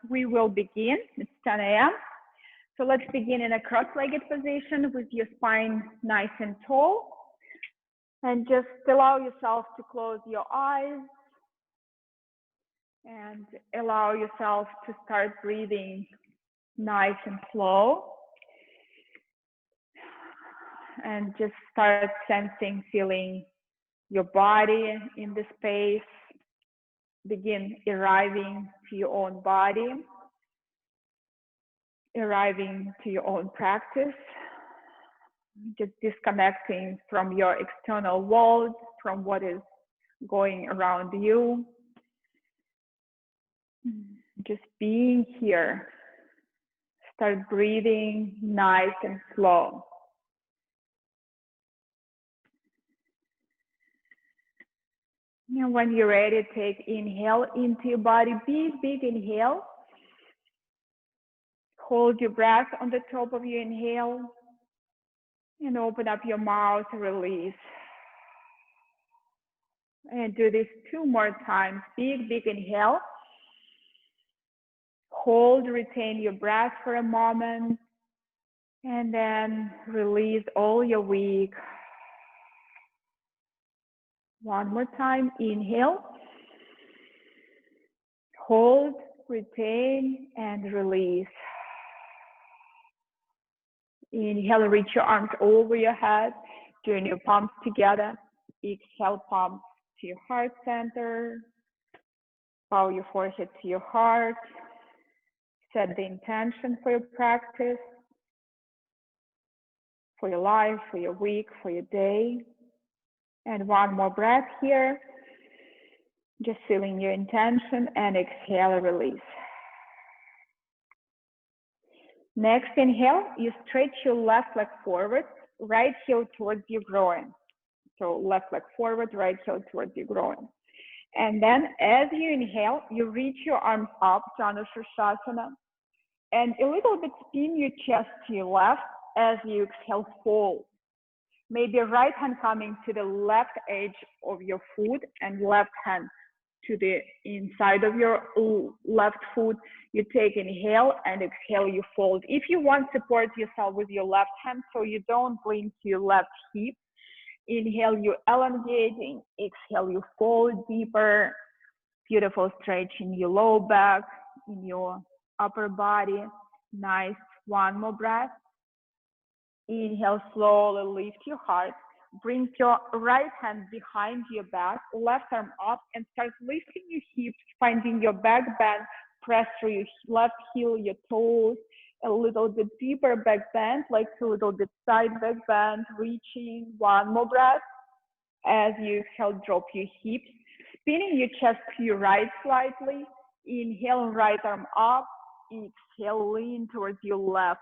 We will begin. It's 10 a.m. So let's begin in a cross-legged position with your spine nice and tall. And just allow yourself to close your eyes and allow yourself to start breathing nice and slow. And just start sensing, feeling your body in the space. Begin arriving to your own body, arriving to your own practice, just disconnecting from your external world, from what is going around you. Just being here. Start breathing nice and slow. And when you're ready, take inhale into your body, big inhale. Hold your breath on the top of your inhale and open up your mouth, release. And do this 2 more times. Big inhale. Hold, retain your breath for a moment, and then release all your weight. 1 more time, inhale. Hold, retain, and release. Inhale, reach your arms over your head, join your palms together. Exhale, palms to your heart center. Bow your forehead to your heart. Set the intention for your practice, for your life, for your week, for your day. And 1 more breath here. Just feeling your intention, and exhale, release. Next inhale, you stretch your left leg forward, right heel towards your groin. So left leg forward, right heel towards your groin. And then as you inhale, you reach your arms up, Janushirshasana, and a little bit spin your chest to your left as you exhale, fold. Maybe right hand coming to the left edge of your foot and left hand to the inside of your left foot. You take inhale and exhale, you fold. If you want, support yourself with your left hand so you don't lean to your left hip. Inhale, you elongating. Exhale, you fold deeper. Beautiful stretch in your low back, in your upper body. Nice. 1 more breath. Inhale, slowly lift your heart. Bring your right hand behind your back, left arm up, and start lifting your hips, finding your back bend. Press through your left heel, your toes, a little bit deeper back bend, like a little bit side back bend, reaching. 1 more breath. As you exhale, drop your hips, spinning your chest to your right slightly. Inhale, right arm up. Exhale, lean towards your left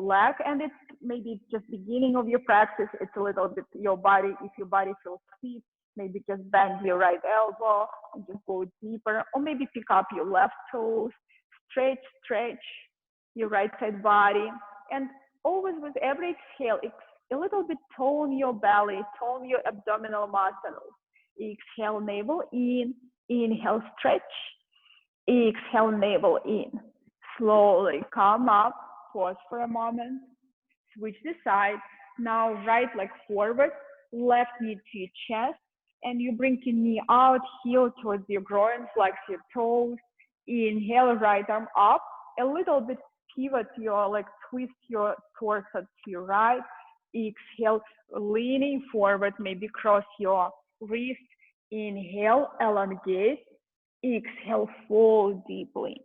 leg, and it's maybe just beginning of your practice. It's a little bit your body. If your body feels stiff, maybe just bend your right elbow and just go deeper, or maybe pick up your left toes, stretch your right side body, and always with every exhale, a little bit tone your belly, tone your abdominal muscles. Exhale, navel in. Inhale, stretch. Exhale, navel in. Slowly come up. Pause for a moment. Switch the side. Now right leg forward, left knee to your chest, and you bring your knee out, heel towards your groin, flex your toes. Inhale, right arm up. A little bit pivot your leg, twist your torso to your right. Exhale, leaning forward, maybe cross your wrist. Inhale, elongate. Exhale, fold deeply.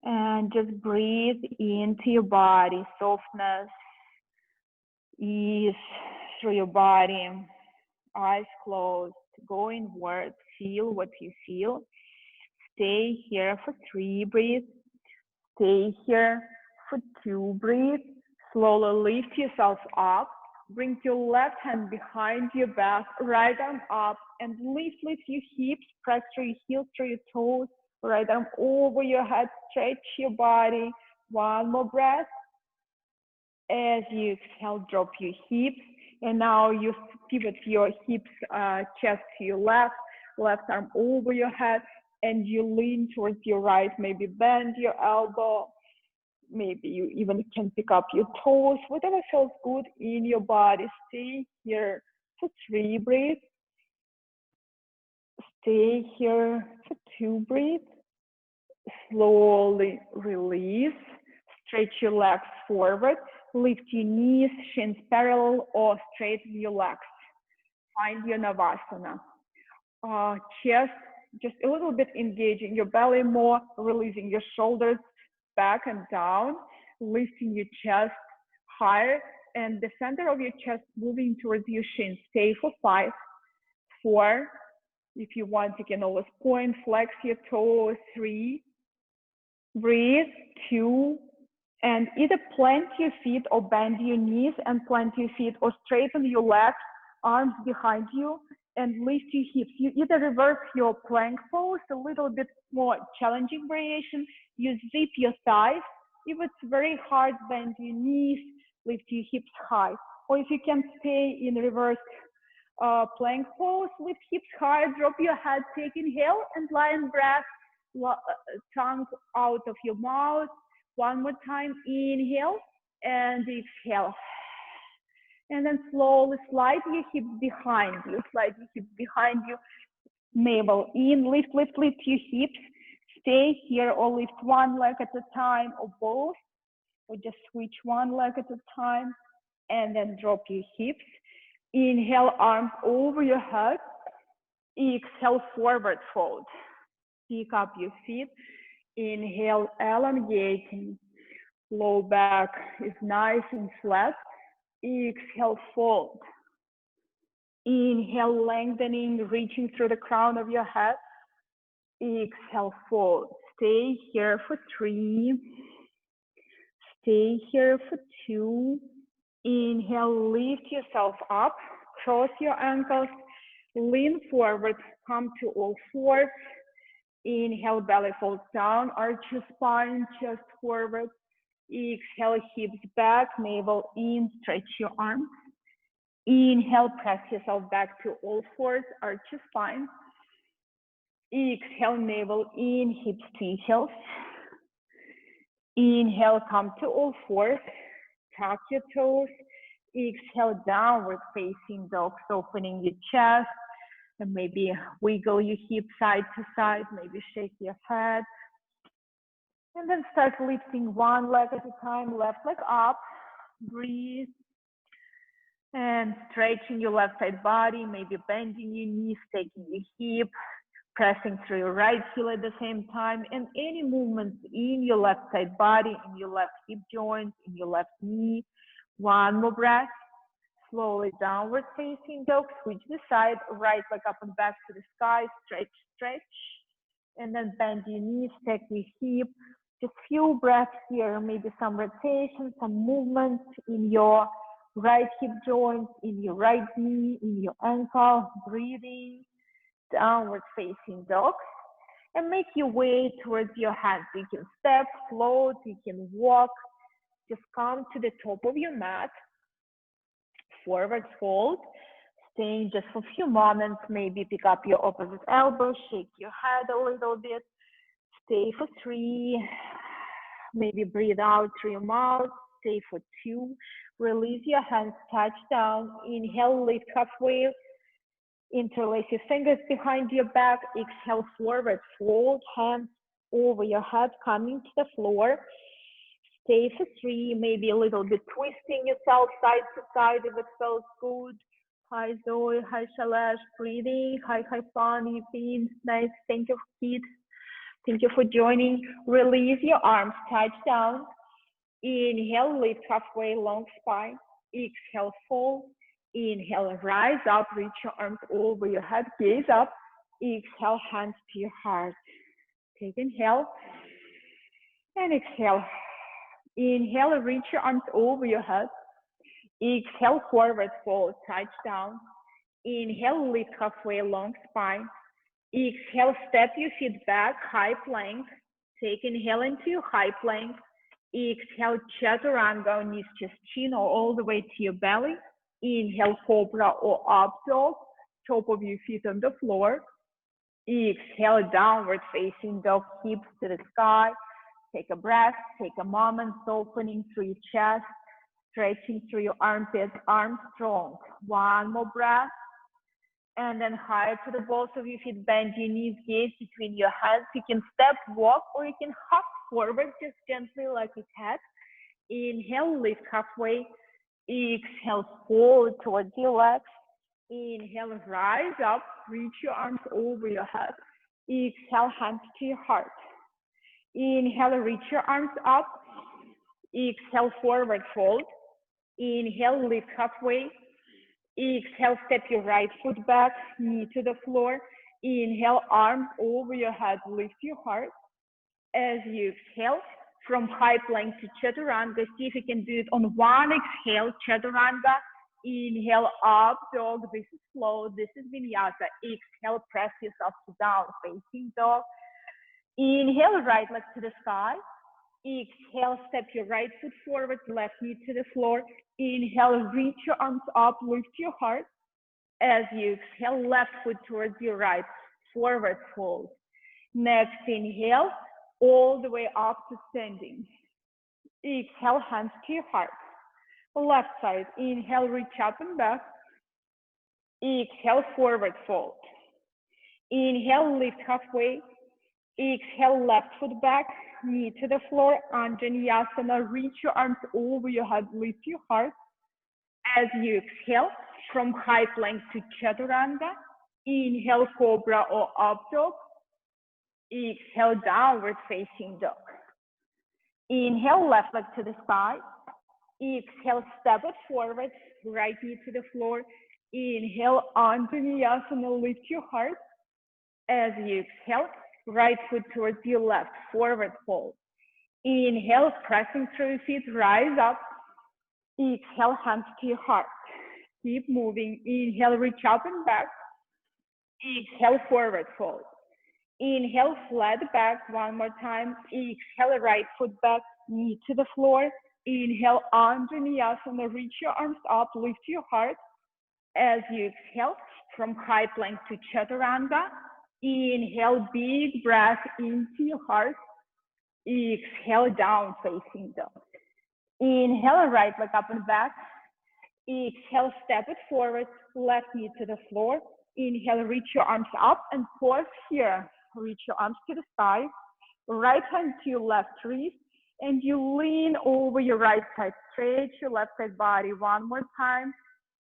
And just breathe into your body, softness, ease through your body, eyes closed, go inward, feel what you feel. Stay here for 3 breaths, stay here for 2 breaths. Slowly lift yourself up, bring your left hand behind your back, right arm up, and lift your hips, press through your heels, through your toes. Right arm over your head, stretch your body. 1 more breath. As you exhale, drop your hips. And now you pivot your hips, chest to your left arm over your head, and you lean towards your right, maybe bend your elbow, maybe you even can pick up your toes, whatever feels good in your body. Stay here for 3, breathe. Stay here for 2, breathe. Slowly release. Stretch your legs forward. Lift your knees, shins parallel, or straighten your legs. Find your Navasana. Chest, just a little bit engaging your belly more, releasing your shoulders back and down, lifting your chest higher, and the center of your chest moving towards your shin. Stay for 5, 4. If you want, you can always point, flex your toes. 3, breathe. 2, and either plant your feet or bend your knees and plant your feet, or straighten your legs, arms behind you, and lift your hips. You either reverse your plank pose, a little bit more challenging variation. You zip your thighs. If it's very hard, bend your knees, lift your hips high. Or if you can stay in reverse plank pose, lift hips high, drop your head, take inhale, and lion breath, tongue out of your mouth. One more time, inhale and exhale. And then slowly slide your hips behind you. Slide your hips behind you. Navel in, lift, lift, lift your hips. Stay here or lift one leg at a time or both. Or just switch one leg at a time. And then drop your hips. Inhale, arms over your head. Exhale, forward fold. Pick up your feet. Inhale, elongating. Low back is nice and flat. Exhale, fold. Inhale, lengthening, reaching through the crown of your head. Exhale, fold. Stay here for 3. Stay here for 2. Inhale, lift yourself up. Cross your ankles. Lean forward. Come to all 4s. Inhale, belly folds down. Arch your spine, chest forward. Exhale, hips back, navel in, stretch your arms. Inhale, press yourself back to all 4s, arch your spine. Exhale, navel in, hips to heels. Inhale, come to all 4s, tuck your toes. Exhale, downward facing dog, opening your chest. And maybe wiggle your hips side to side, maybe shake your head. And then start lifting one leg at a time, left leg up, breathe. And stretching your left side body, maybe bending your knees, taking your hip, pressing through your right heel at the same time, and any movements in your left side body, in your left hip joint, in your left knee. One more breath. Slowly downward facing dog, switch the side, right leg up and back to the sky, stretch, stretch. And then bend your knees, take your hip. Just few breaths here, maybe some rotation, some movement in your right hip joint, in your right knee, in your ankle, breathing, downward facing dog. And make your way towards your hands. You can step, float, you can walk. Just come to the top of your mat. Forward fold. Staying just for a few moments. Maybe pick up your opposite elbow, shake your head a little bit. Stay for 3. Maybe breathe out through your mouth. Stay for 2. Release your hands, touch down. Inhale, lift halfway. Interlace your fingers behind your back. Exhale, forward fold. Hands over your head, coming to the floor. Stay for 3. Maybe a little bit twisting yourself side to side if it feels good. Hi Zoe, hi Shalash, breathing. Hi Fani, Pin. Nice. Thank you, kids. Thank you for joining. Release your arms, touch down. Inhale, lift halfway, long spine. Exhale, fold. Inhale, rise up, reach your arms over your head, gaze up. Exhale, hands to your heart. Take inhale and exhale. Inhale, reach your arms over your head. Exhale, forward fold, touch down. Inhale, lift halfway, long spine. Exhale, step your feet back, high plank. Take inhale into your high plank. Exhale, chaturanga, knees just chin or all the way to your belly. Inhale, cobra or up dog, top of your feet on the floor. Exhale, downward facing dog, hips to the sky. Take a breath, take a moment, opening through your chest, stretching through your armpits, arms strong. One more breath. And then higher to the balls of your feet, bend your knees, gaze between your hands. You can step, walk, or you can hop forward just gently like a cat. Inhale, lift halfway. Exhale, fold towards your legs. Inhale, rise up, reach your arms over your head. Exhale, hands to your heart. Inhale, reach your arms up. Exhale, forward fold. Inhale, lift halfway. Exhale, step your right foot back, knee to the floor. Inhale, arms over your head, lift your heart. As you exhale, from high plank to chaturanga, see if you can do it on one exhale, chaturanga. Inhale, up dog, this is slow, this is vinyasa. Exhale, press yourself to down, facing dog. Inhale, right leg to the sky. Exhale, step your right foot forward, left knee to the floor. Inhale, reach your arms up, lift your heart. As you exhale, left foot towards your right, forward fold. Next inhale, all the way up to standing. Exhale, hands to your heart. Left side, inhale, reach up and back. Exhale, forward fold. Inhale, lift halfway. Exhale, left foot back, knee to the floor, Anjaneyasana. Reach your arms over your head, lift your heart. As you exhale, from high plank to chaturanga. Inhale, cobra or up dog. Exhale, downward facing dog. Inhale, left leg to the sky. Exhale, step it forward, right knee to the floor. Inhale, Anjaneyasana, lift your heart. As you exhale, right foot towards your left, forward fold. Inhale, pressing through your feet, rise up. Exhale, hands to your heart. Keep moving. Inhale, reach up and back. Exhale, forward fold. Inhale, flat back one more time. Exhale, right foot back, knee to the floor. Inhale, Anjaneyasana, reach your arms up, lift your heart. As you exhale, from high plank to chaturanga. Inhale, big breath into your heart. Exhale, down facing dog. Inhale, right leg up and back. Exhale, step it forward, left knee to the floor. Inhale, reach your arms up and pause here. Reach your arms to the sky. Right hand to your left wrist, and you lean over your right side. Stretch your left side body one more time.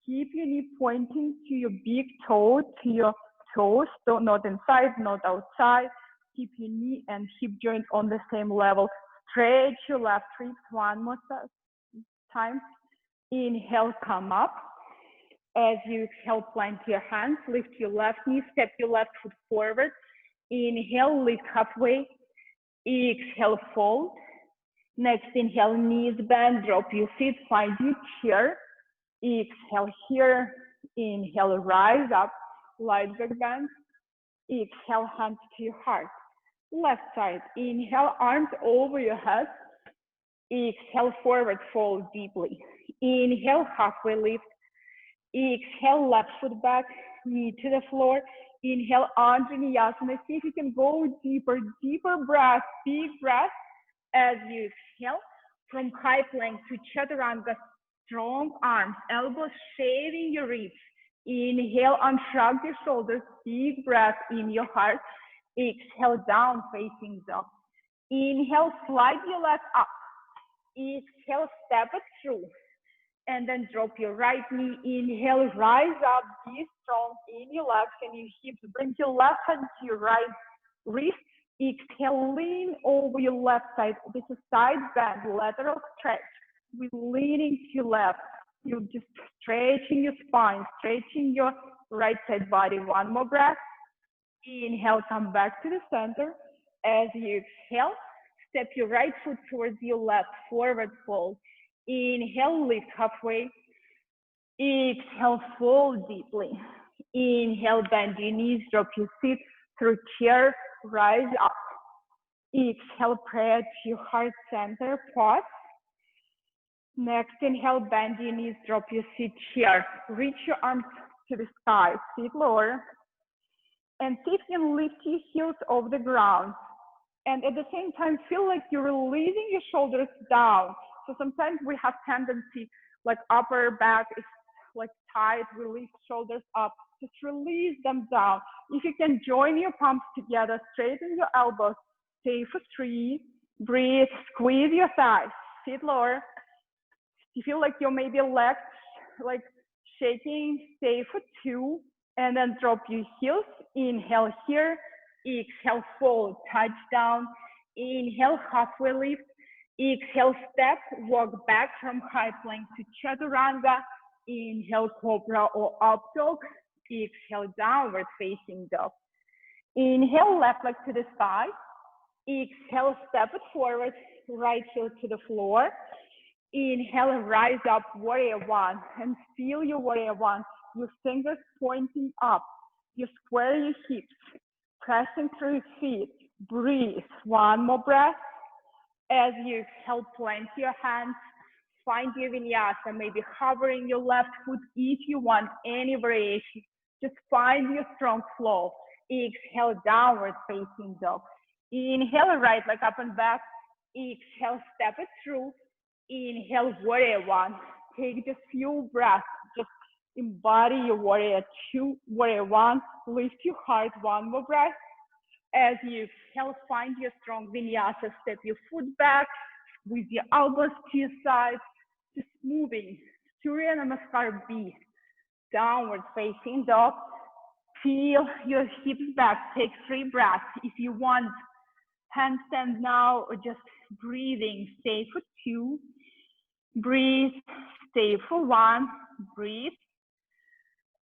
Keep your knee pointing to your big toe, to your toes, not inside, not outside. Keep your knee and hip joint on the same level. Stretch your left ribs one more time. Inhale, come up. As you exhale, plant your hands, lift your left knee, step your left foot forward. Inhale, lift halfway. Exhale, fold. Next inhale, knees bend, drop your feet, find your chair. Exhale here. Inhale, rise up, light back bend. Exhale, hands to your heart. Left side, inhale, arms over your head. Exhale, forward fold deeply. Inhale, halfway lift. Exhale, left foot back, knee to the floor. Inhale, Anjaneyasana. See if you can go deeper, deeper breath, big breath. As you exhale, from high plank to chaturanga, strong arms, elbows shaving your ribs. Inhale, unshrug your shoulders, big breath in your heart. Exhale, down facing dog. Inhale, slide your leg up. Exhale, step it through. And then drop your right knee. Inhale, rise up, be strong in your legs and your hips. Bring your left hand to your right wrist. Exhale, lean over your left side. This is side bend, lateral stretch. We're leaning to your left. You're just stretching your spine, stretching your right side body. One more breath. Inhale, come back to the center. As you exhale, step your right foot towards your left, forward fold. Inhale, lift halfway. Exhale, fold deeply. Inhale, bend your knees, drop your feet through chair, rise up. Exhale, prayer to your heart center, pause. Next, inhale, bend your knees, drop your feet, chair. Reach your arms to the sky, feet lower. And see if you can lift your heels off the ground. And at the same time, feel like you're releasing your shoulders down. So sometimes we have tendency, like upper back is like tight, we lift shoulders up. Just release them down. If you can join your palms together, straighten your elbows, stay for 3, breathe, squeeze your thighs, sit lower. You feel like your maybe legs like shaking, stay for 2, and then drop your heels. Inhale here, exhale, fold, touch down. Inhale, halfway lift. Exhale, step, walk back from high plank to chaturanga. Inhale, cobra or up dog. Exhale, downward facing dog. Inhale, left leg to the side. Exhale, step it forward, right heel to the floor. Inhale, rise up, warrior 1, and feel your warrior 1. Your fingers pointing up. You square your hips, pressing through your feet. Breathe. 1 more breath. As you exhale, plant your hands. Find your vinyasa, maybe hovering your left foot if you want any variation. Just find your strong flow. Exhale, downward facing dog. Inhale, right leg up and back. Exhale, step it through. Inhale, warrior 1. Take just few breaths. Just embody your warrior 2, warrior 1. Lift your heart. 1 more breath. As you exhale, find your strong vinyasa. Step your foot back with your elbows to your sides. Just moving. Surya Namaskar B. Downward facing dog. Feel your hips back. Take 3 breaths. If you want handstand now or just breathing, stay for 2. Breathe, stay for 1, breathe.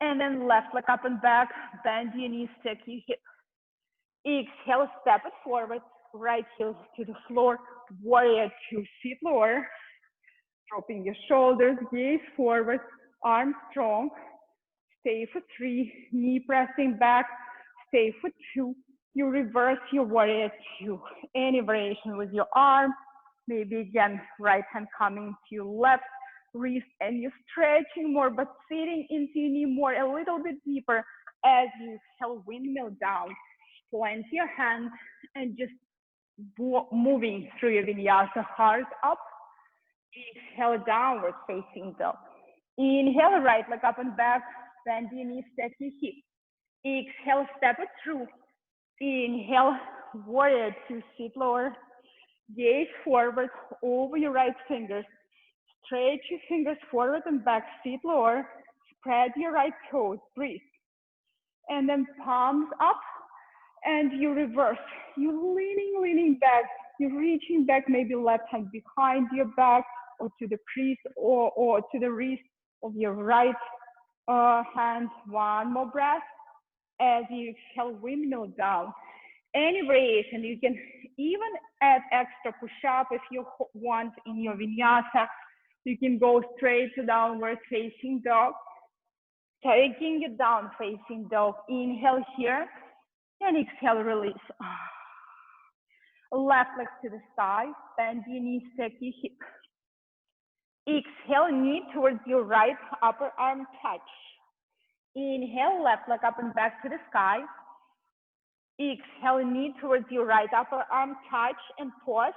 And then left leg up and back, bend your knees, stack your hips. Exhale, step it forward, right heel to the floor, warrior 2, sit lower. Dropping your shoulders, gaze forward, arms strong. Stay for 3, knee pressing back, stay for 2. You reverse your warrior 2. Any variation with your arm. Maybe again, right hand coming to your left wrist and you're stretching more, but sitting into your knee more, a little bit deeper as you exhale, windmill down. Plant your hands and just moving through your vinyasa, heart up. Exhale, downward facing dog. Inhale, right leg up and back, bend your knees, stack your hips. Exhale, step it through. Inhale, warrior 2, sit lower. Gaze forward over your right fingers. Stretch your fingers forward and back, sit lower. Spread your right toes, breathe. And then palms up and you reverse. You're leaning back. You're reaching back, maybe left hand behind your back or to the crease or to the wrist of your right hand. 1 more breath. As you exhale, windmill down. Any variation, you can even add extra push-up if you want in your vinyasa. You can go straight to downward facing dog. Taking it down facing dog. Inhale here and exhale, release. Left leg to the side, bend your knees, stack your hip. Exhale, knee towards your right upper arm touch. Inhale, left leg up and back to the sky. Exhale, knee towards your right upper arm touch and pause.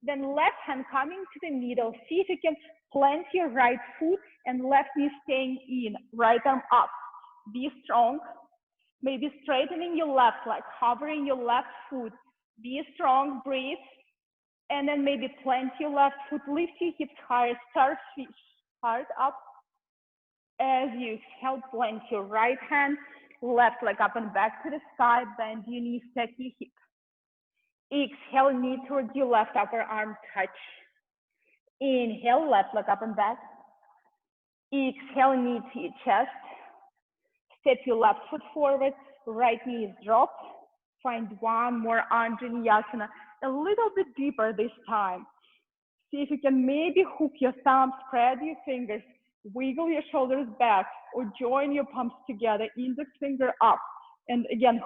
Then left hand coming to the middle. See if you can plant your right foot and left knee staying in. Right arm up. Be strong. Maybe straightening your left leg, hovering your left foot. Be strong, breathe. And then maybe plant your left foot, lift your hips higher, starfish, heart up. As you exhale, plant your right hand, left leg up and back to the sky, bend your knees, stack your hip. Exhale, knee towards your left upper arm touch. Inhale, left leg up and back. Exhale, knee to your chest. Step your left foot forward, right knee is dropped. Find 1 more Anjaneyasana, a little bit deeper this time. See if you can maybe hook your thumbs, spread your fingers, wiggle your shoulders back, or join your palms together, index finger up. And again,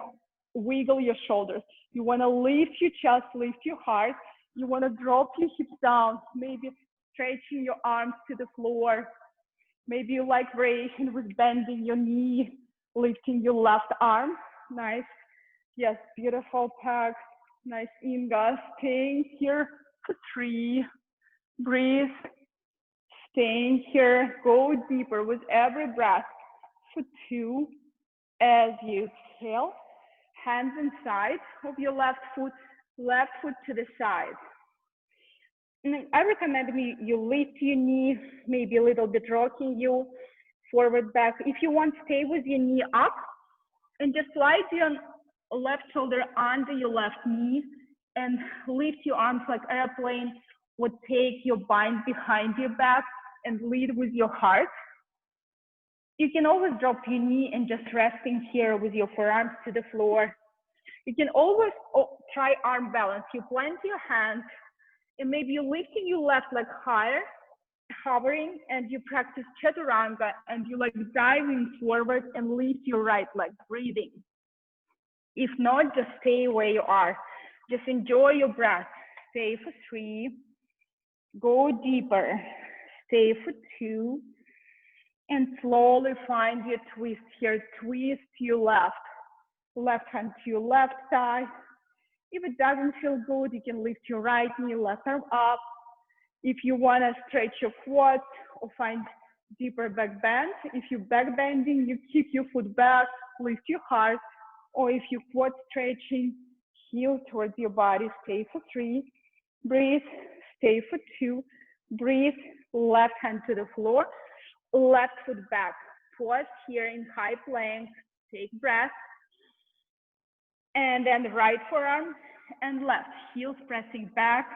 wiggle your shoulders. You want to lift your chest, lift your heart. You want to drop your hips down, maybe stretching your arms to the floor. Maybe you like variation with bending your knee, lifting your left arm. Nice. Yes, beautiful pecs. Nice Inga. Staying here for 3. Breathe. Staying here. Go deeper with every breath for 2. As you exhale, hands inside of your left foot to the side. And I recommend you lift your knee, maybe a little bit rocking you forward, back. If you want, stay with your knee up and just slide your left shoulder under your left knee and lift your arms like airplane, or take your bind behind your back and lead with your heart. You can always drop your knee and just resting here with your forearms to the floor. You can always try arm balance. You plant your hands and maybe you're lifting your left leg higher, hovering, and you practice chaturanga and you like diving forward and lift your right leg, breathing. If not, just stay where you are. Just enjoy your breath. Stay for 3. Go deeper. Stay for 2. And slowly find your twist here. Twist to your left. Left hand to your left thigh. If it doesn't feel good, you can lift your right knee, left arm up. If you want to stretch your quads or find deeper back bend, if you're back bending, you keep your foot back, lift your heart. Or if you're quad stretching, heel towards your body, stay for 3. Breathe, stay for 2. Breathe, left hand to the floor, left foot back. Pause here in high plank, take breath. And then the right forearm and left, heels pressing back,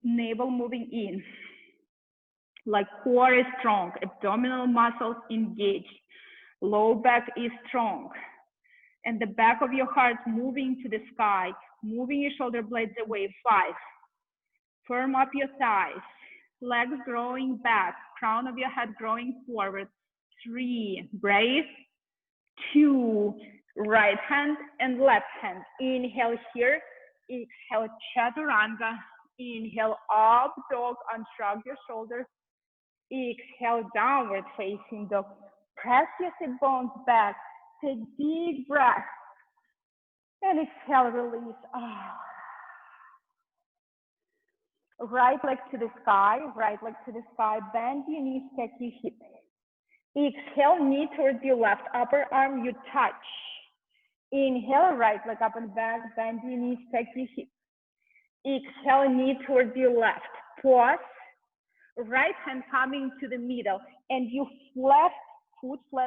navel moving in. Like core is strong, abdominal muscles engaged, low back is strong. And the back of your heart moving to the sky, moving your shoulder blades away. 5. Firm up your thighs, legs growing back, crown of your head growing forward. 3, breathe. 2, right hand and left hand. Inhale here, exhale chaturanga. Inhale up dog, unshrug your shoulders. Exhale downward facing dog. Press your sit bones back. Take deep breath. And exhale, release. Right leg to the sky, right leg to the sky. Bend your knees, stack your hips. Exhale, knee towards your left upper arm, you touch. Inhale, right leg up and back, bend your knees, stack your hips. Exhale, knee towards your left. Pause. Right hand coming to the middle, and you flat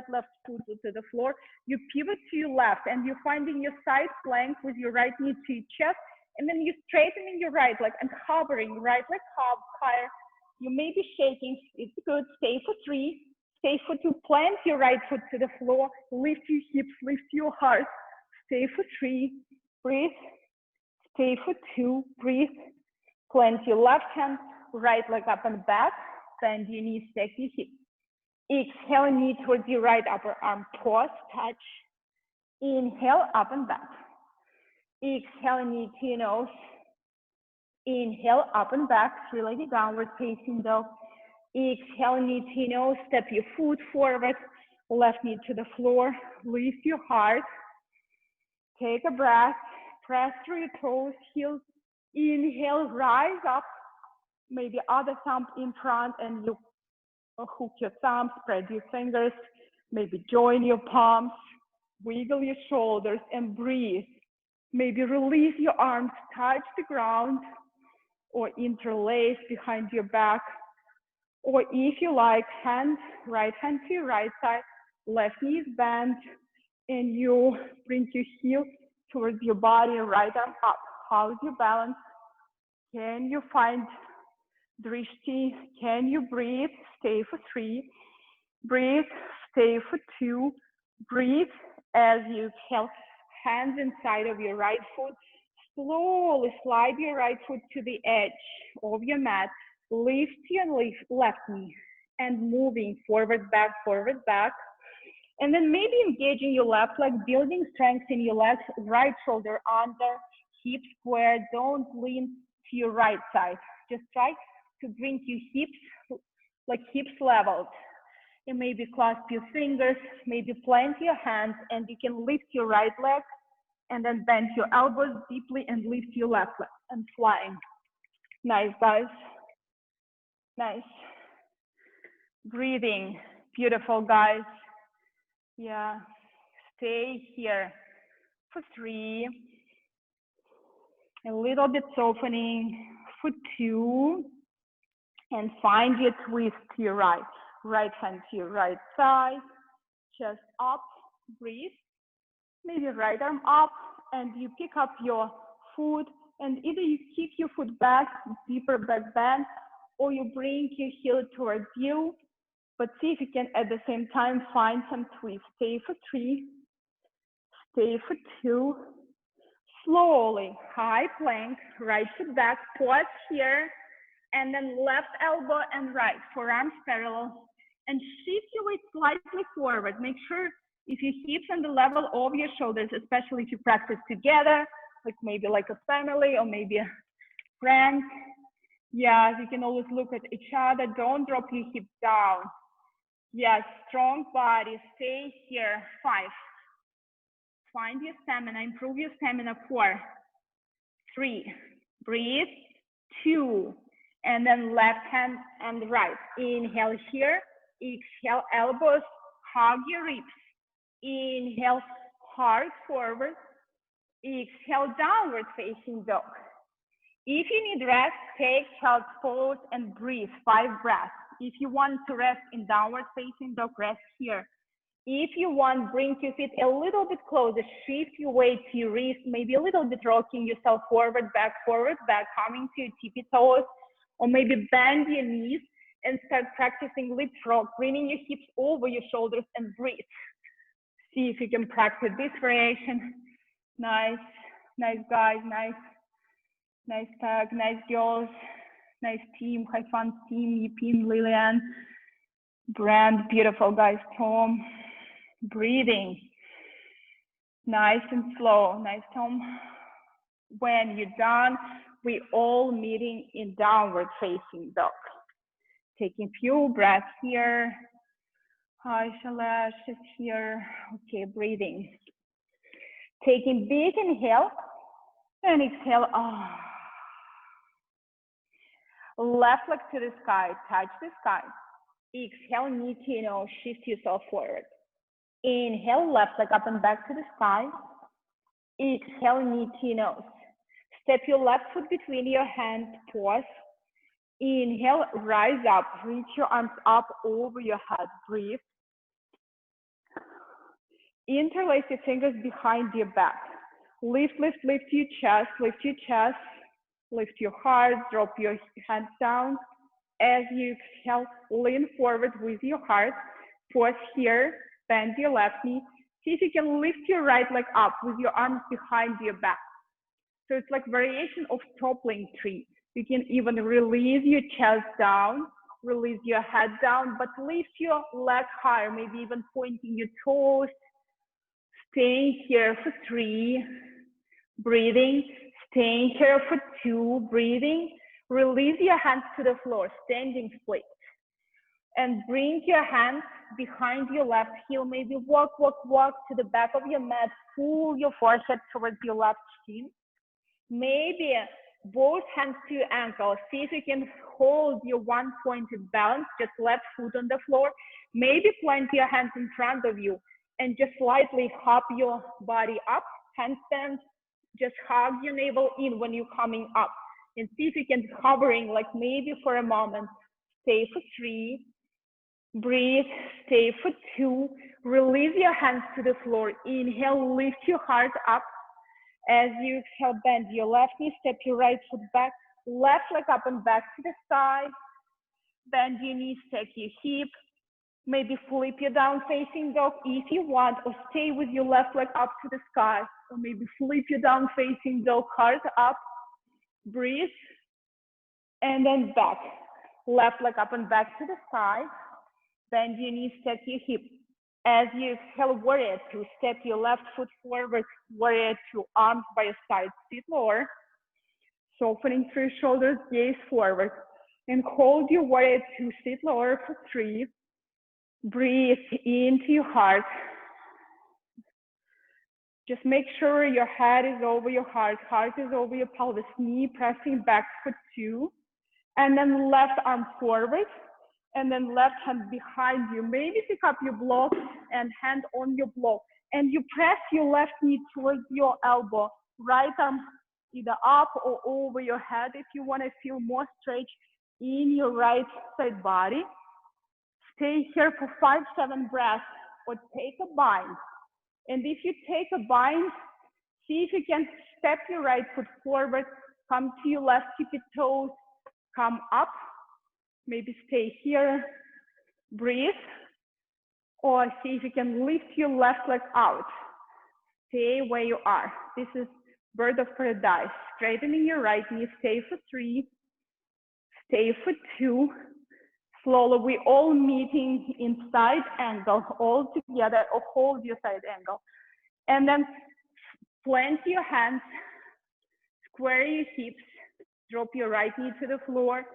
left foot to the floor. You pivot to your left, and you're finding your side plank with your right knee to your chest, and then you're straightening your right leg and hovering, right leg higher. You may be shaking. It's good. Stay for 3. Stay for 2. Plant your right foot to the floor. Lift your hips. Lift your heart. Stay for 3. Breathe. Stay for 2. Breathe. Plant your left hand. Right leg up and back. Bend your knees. Stack your hips. Exhale, knee towards your right upper arm. Pause. Touch. Inhale, up and back. Exhale, knee to your nose. Inhale, up and back. 3-legged downward facing dog. Exhale, knee to your nose. Step your foot forward. Left knee to the floor. Lift your heart. Take a breath. Press through your toes, heels. Inhale, rise up. Maybe other thumb in front, and you hook your thumbs, spread your fingers. Maybe join your palms. Wiggle your shoulders and breathe. Maybe release your arms, touch the ground, or interlace behind your back. Or if you like, right hand to your right side, left knee is bent, and you bring your heel towards your body, right arm up. How's your balance? Can you find drishti? Can you breathe? Stay for 3. Breathe. Stay for 2. Breathe as you exhale. Hands inside of your right foot. Slowly slide your right foot to the edge of your mat. Lift your left knee and moving forward, back, forward, back. And then maybe engaging your left leg, building strength in your legs, right shoulder under, hip square. Don't lean to your right side. Just try to bring your hips, like hips leveled. and maybe clasp your fingers, maybe plant your hands, and you can lift your right leg and then bend your elbows deeply and lift your left leg and flying. Nice, guys. Nice. Breathing. Beautiful, guys. Yeah. Stay here for 3. A little bit softening for 2. And find your twist to your right. Right hand to your right side. Chest up. Breathe. Maybe right arm up. And you pick up your foot. And either you kick your foot back, deeper back bend, or you bring your heel towards you. But see if you can at the same time find some twist. Stay for 3. Stay for 2. Slowly, high plank, right foot back, pause here, and then left elbow and right, forearms parallel, and shift your weight slightly forward. Make sure if your hips on the level of your shoulders, especially if you practice together, like maybe like a family or maybe a friend. Yes, you can always look at each other. Don't drop your hips down. Yes, strong body, stay here. 5. Find your stamina, improve your stamina. 4, 3, breathe. 2, and then left hand and right. Inhale here, exhale, elbows, hug your ribs. Inhale, heart forward. Exhale, downward facing dog. If you need rest, take child's pose and breathe. 5 breaths. If you want to rest in downward facing dog, rest here. If you want, bring your feet a little bit closer, shift your weight to your wrist, maybe a little bit rocking yourself forward, back, coming to your tippy toes, or maybe bend your knees and start practicing leapfrog, bringing your hips over your shoulders and breathe. See if you can practice this variation. Nice, nice guys, nice. Nice tag, nice girls, nice team, high fun team, Yipin, Lillian, Brand, beautiful guys, Tom, breathing, nice and slow, nice Tom. When you're done, we all meeting in downward facing dog. Taking few breaths here. Hi, Shalash is here. Okay, breathing. Taking big inhale and exhale. Left leg to the sky, touch the sky. Exhale, knee to nose, shift yourself forward. Inhale, left leg up and back to the sky. Exhale, knee to nose. Step your left foot between your hands, pause. Inhale, rise up, reach your arms up over your head, breathe. Interlace your fingers behind your back. Lift, lift, lift your chest, lift your chest. Lift your heart, drop your hands down. As you exhale, lean forward with your heart. Pause here, bend your left knee. See if you can lift your right leg up with your arms behind your back. So it's like variation of toppling tree. You can even release your chest down, release your head down, but lift your leg higher, maybe even pointing your toes. Staying here for 3, breathing. Staying here for 2, breathing. Release your hands to the floor, standing split. And bring your hands behind your left heel. Maybe walk, walk, walk to the back of your mat. Pull your forehead towards your left shin. Maybe both hands to your ankles. See if you can hold your one-pointed balance, just left foot on the floor. Maybe plant your hands in front of you and just slightly hop your body up, handstand. Just hug your navel in when you're coming up and see if you can hovering like maybe for a moment. Stay for 3, breathe, stay for 2, release your hands to the floor. Inhale, lift your heart up. As you exhale, bend your left knee, step your right foot back, left leg up and back to the side. Bend your knees, stack your hip. Maybe flip your down facing dog if you want, or stay with your left leg up to the sky. Or maybe flip your down facing dog, heart up, breathe, and then back. Left leg up and back to the side. Bend your knees, stack your hip. As you exhale, warrior 2, step your left foot forward, warrior 2, arms by your side, sit lower. Softening through shoulders, gaze forward. And hold your warrior 2, sit lower for 3. Breathe into your heart. Just make sure your head is over your heart is over your pelvis, knee pressing back for 2. And then left arm forward, and then left hand behind you. Maybe pick up your block and hand on your block. And you press your left knee towards your elbow. Right arm either up or over your head if you want to feel more stretch in your right side body. Stay here for 5-7 breaths or take a bind. And if you take a bind, see if you can step your right foot forward, come to your left tippy toes, come up, maybe stay here, breathe, or see if you can lift your left leg out. Stay where you are. This is bird of paradise. Straightening your right knee, stay for 3, stay for 2. Slowly, we all meeting in side angle, all together, or hold your side angle. And then plant your hands, square your hips, drop your right knee to the floor,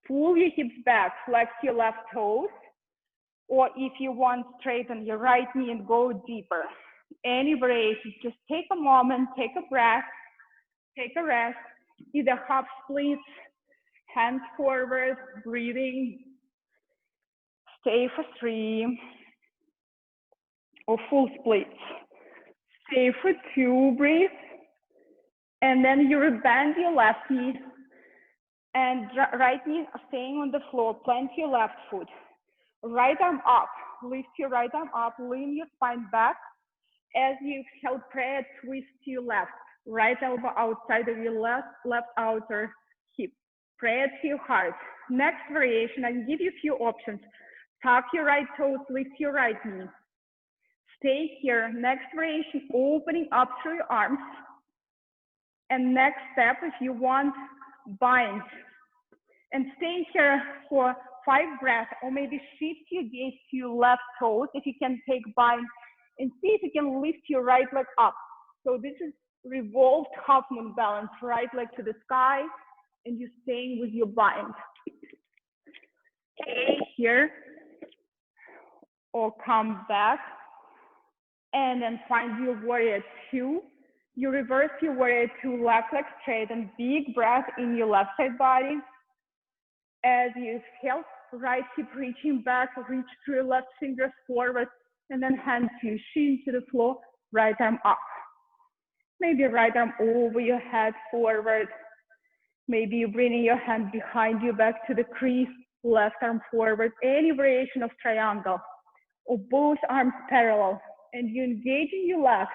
pull your hips back, flex your left toes, or if you want, straighten your right knee and go deeper. Any variation, just take a moment, take a breath, take a rest, either half splits, hands forward, breathing, stay for 3, or full splits. Stay for 2, breathe, and then you bend your left knee, and right knee staying on the floor, plant your left foot. Right arm up, lift your right arm up, lean your spine back. As you exhale, prayer, twist to your left. Right elbow outside of your left outer hip. Prayer to your heart. Next variation, I can give you a few options. Tuck your right toes, lift your right knee. Stay here. Next variation, opening up through your arms. And next step, if you want, bind. And stay here for 5 breaths, or maybe shift your gaze to your left toes if you can take bind, and see if you can lift your right leg up. So this is revolved half moon balance, right leg to the sky, and you're staying with your bind. Stay here, or come back, and then find your warrior 2. You reverse your warrior 2, left leg straight, and big breath in your left side body. As you exhale, right hip reaching back, reach through your left fingers forward, and then hand to your shin to the floor, right arm up. Maybe right arm over your head forward. Maybe you're bringing your hand behind you back to the crease, left arm forward, any variation of triangle, or both arms parallel. And you engage in your legs,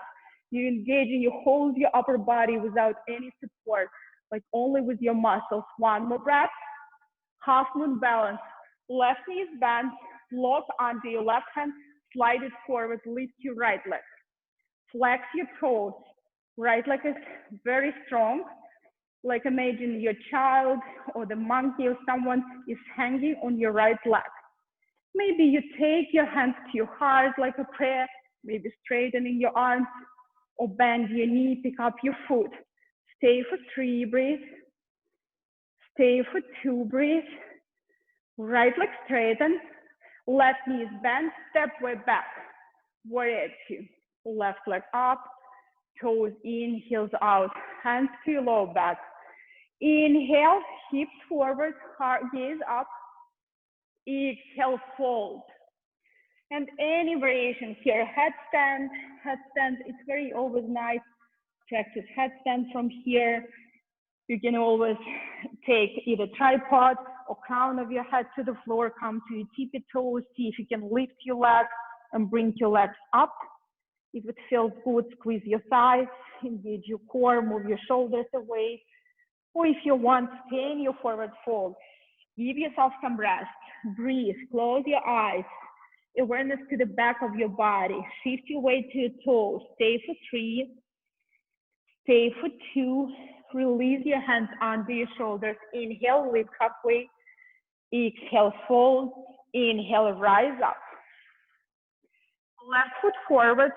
you engage and you hold your upper body without any support, like only with your muscles. 1 more breath. Half moon balance. Left knee is bent, lock onto your left hand, slide it forward, lift your right leg. Flex your toes. Right leg is very strong. Like imagine your child or the monkey or someone is hanging on your right leg. Maybe you take your hands to your heart like a prayer, maybe straightening your arms, or bend your knee, pick up your foot. Stay for 3, breathe. Stay for 2, breathe. Right leg straighten, left knee is bent, step way back. Warrior 2. Left leg up, toes in, heels out, hands to your lower back. Inhale, hips forward, heart gaze up. Exhale, fold. And any variation here, headstand, it's very always nice. Practice headstand from here. You can always take either tripod or crown of your head to the floor, come to your tippy toes, see if you can lift your legs and bring your legs up. If it feels good, squeeze your thighs, engage your core, move your shoulders away. Or if you want, stay in your forward fold. Give yourself some rest. Breathe, close your eyes. Awareness to the back of your body. Shift your weight to your toes. Stay for 3. Stay for 2. Release your hands under your shoulders. Inhale, lift halfway. Exhale, fold. Inhale, rise up. Left foot forward.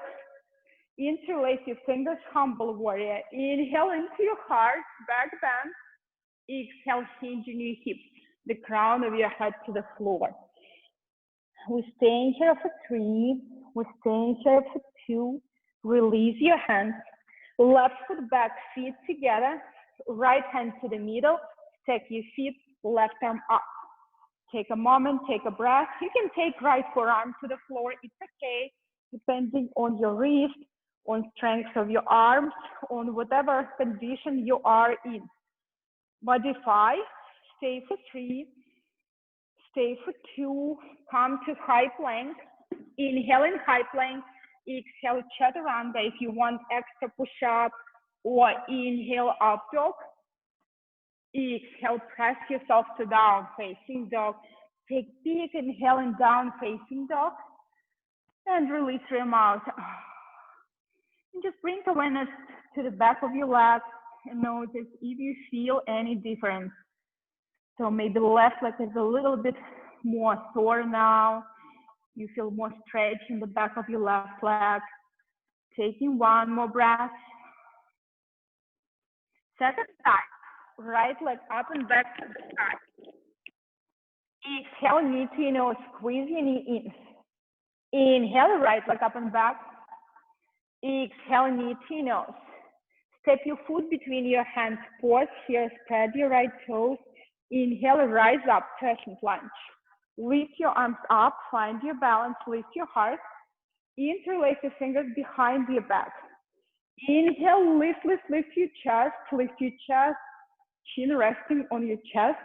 Interlace your fingers, humble warrior. Inhale into your heart, back bend. Exhale, hinge in your hips, the crown of your head to the floor. We stay in here for 3. We stay in here for 2. Release your hands. Left foot back, feet together. Right hand to the middle. Stack your feet, left arm up. Take a moment, take a breath. You can take right forearm to the floor. It's okay, depending on your wrist, on strength of your arms, on whatever condition you are in. Modify, stay for 3, stay for 2, come to high plank. Inhale in high plank, exhale chaturanga if you want extra push-up, or inhale up dog. Exhale, press yourself to down facing dog. Take big inhale and down facing dog. And release your mouth. And just bring awareness to the back of your leg and notice if you feel any difference. So maybe the left leg is a little bit more sore now. You feel more stretch in the back of your left leg. Taking one more breath. Second side, right leg up and back to the side. Exhale, knee to nose, squeeze your knee in. Inhale, right leg up and back. Exhale, knee to nose. Step your foot between your hands. Pause here, spread your right toes. Inhale, rise up, crescent lunge. Lift your arms up, find your balance, lift your heart. Interlace your fingers behind your back. Inhale, lift your chest, chin resting on your chest.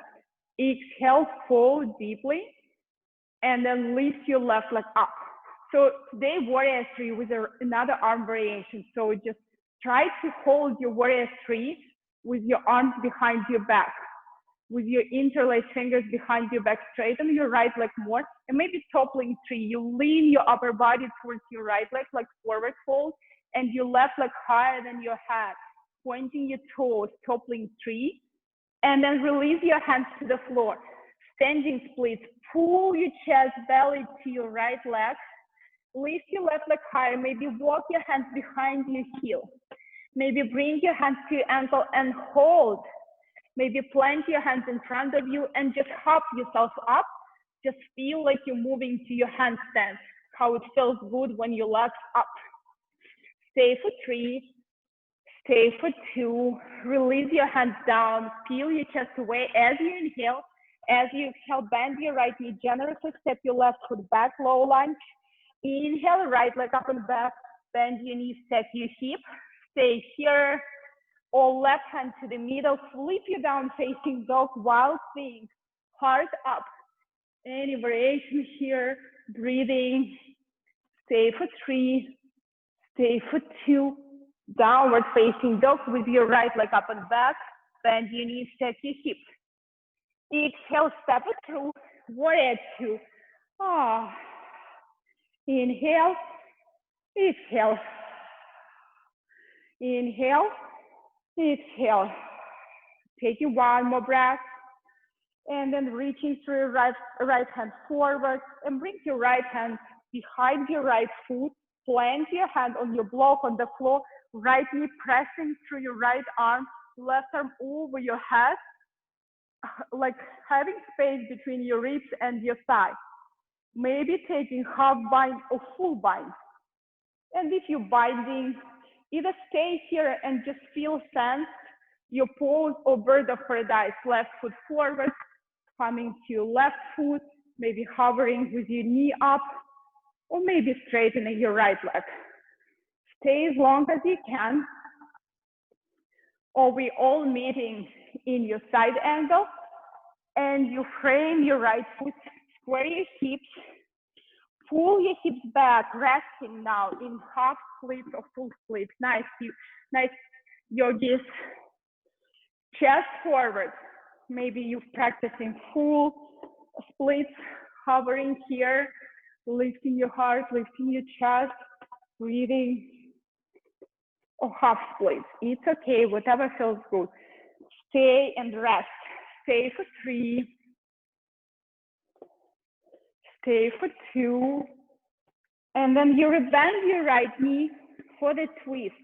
Exhale, fold deeply, and then lift your left leg up. So today, Warrior 3 with another arm variation. So just try to hold your Warrior 3 with your arms behind your back, with your interlaced fingers behind your back, straighten your right leg more, and maybe toppling 3. You lean your upper body towards your right leg, like forward fold, and your left leg higher than your head, pointing your toes, toppling 3, and then release your hands to the floor. Standing splits, pull your chest, belly to your right leg, lift your left leg higher, maybe walk your hands behind your heel, maybe bring your hands to your ankle and hold. Maybe plant your hands in front of you and just hop yourself up. Just feel like you're moving to your handstand, how it feels good when your legs up. Stay for 3, stay for 2, release your hands down, peel your chest away as you inhale. As you exhale, bend your right knee generously, step your left foot back, low lunge. Inhale, right leg up and back, bend your knee, stack your hip, stay here. Or left hand to the middle, flip you down facing dog while staying heart up. Any variation here, breathing. Stay for 3, stay for 2. Downward facing dog with your right leg up and back. Bend your knees, stack your hip. Exhale, step it through, Warrior 2. Inhale, exhale. Inhale. Exhale, taking one more breath, and then reaching through your right hand forward, and bring your right hand behind your right foot, plant your hand on your block on the floor, right knee pressing through your right arm, left arm over your head, like having space between your ribs and your thigh. Maybe taking half bind or full bind. And if you're binding, either stay here and just feel sense your pose or bird of paradise, left foot forward, coming to your left foot, maybe hovering with your knee up, or maybe straightening your right leg. Stay as long as you can, or we all meeting in your side angle, and you frame your right foot, square your hips, pull your hips back, resting now in half split or full split. Nice yogis. Chest forward. Maybe you're practicing full splits, hovering here, lifting your heart, lifting your chest, breathing, or half splits. It's okay, whatever feels good. Stay and rest. Stay for 3. Stay for 2. And then you bend your right knee for the twist.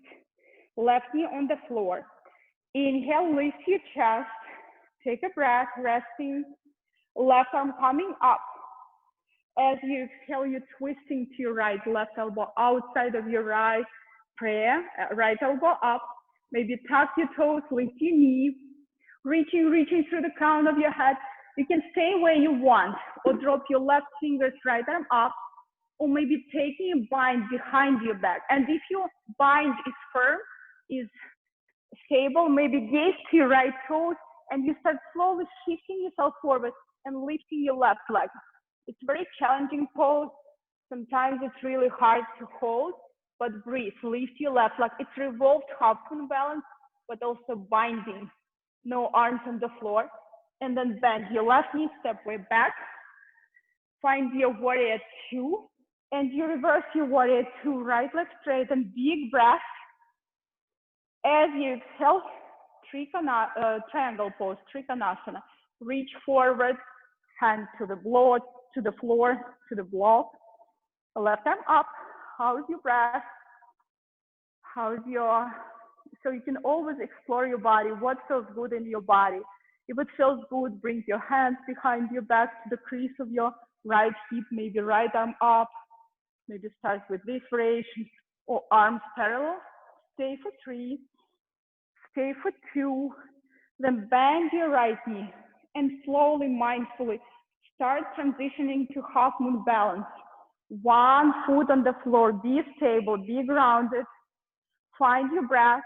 Left knee on the floor. Inhale, lift your chest. Take a breath, resting. Left arm coming up. As you exhale, you're twisting to your right, left elbow outside of your right prayer, right elbow up. Maybe tuck your toes, lift your knee, reaching through the crown of your head. You can stay where you want, or drop your left fingers, right arm up, or maybe taking a bind behind your back. And if your bind is firm, is stable, maybe gaze to your right toes, and you start slowly shifting yourself forward and lifting your left leg. It's very challenging pose. Sometimes it's really hard to hold, but breathe, lift your left leg. It's revolved half moon balance, but also binding. No arms on the floor. And then bend your left knee, step way back. Find your warrior two, and you reverse your warrior two, right leg straight, and big breath. As you exhale, triangle pose, Trikonasana. Reach forward, hand to the floor, to the block. Left arm up. How's your breath? How's your, so you can always explore your body, what feels good in your body. If it feels good, bring your hands behind your back to the crease of your right hip, maybe right arm up. Maybe start with this variation, or arms parallel. Stay for 3, stay for 2, then bend your right knee and slowly, mindfully start transitioning to half moon balance. One foot on the floor, be stable, be grounded. Find your breath,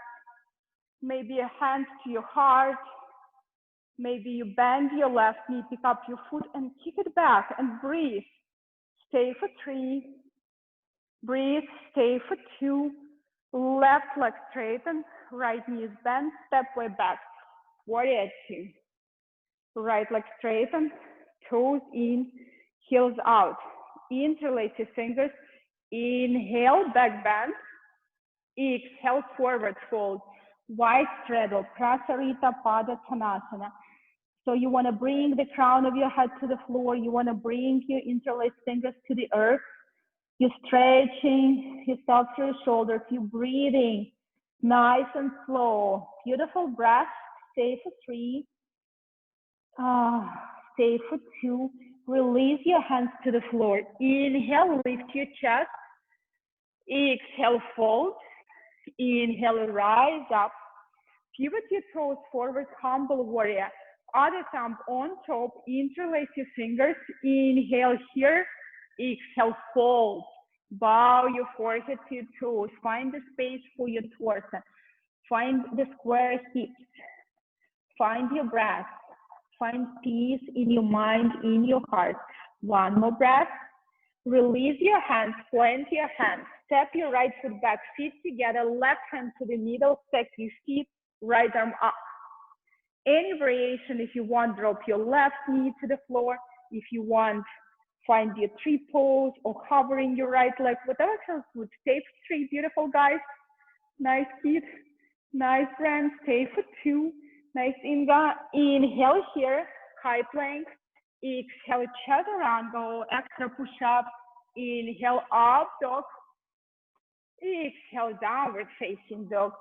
maybe a hand to your heart. Maybe you bend your left knee, pick up your foot and kick it back and breathe. Stay for 3, breathe, stay for 2, left leg straighten, right knee is bent, step way back, warrior 2. Right leg straighten, toes in, heels out. Interlace your fingers, inhale, back bend, exhale, forward fold, wide straddle, Prasarita Pada Konasana. So you want to bring the crown of your head to the floor. You want to bring your interlaced fingers to the earth. You're stretching yourself through your shoulders. You're breathing nice and slow. Beautiful breath. Stay for 3. Stay for 2. Release your hands to the floor. Inhale, lift your chest. Exhale, fold. Inhale, rise up. Pivot your toes forward, humble warrior. Other thumb on top, interlace your fingers. Inhale here, exhale, fold. Bow your forehead to your toes. Find the space for your torso. Find the square hips. Find your breath. Find peace in your mind, in your heart. One more breath. Release your hands, plant your hands. Step your right foot back, feet together, left hand to the middle, stack your feet, right arm up. Any variation, if you want, drop your left knee to the floor. If you want, find your tree pose or hovering your right leg, whatever feels good. Stay for 3, beautiful guys. Nice feet, nice friends. Stay for 2. Nice Inga. Inhale here, high plank. Exhale, chaturanga, extra push-up. Inhale, up dog. Exhale, downward facing dog.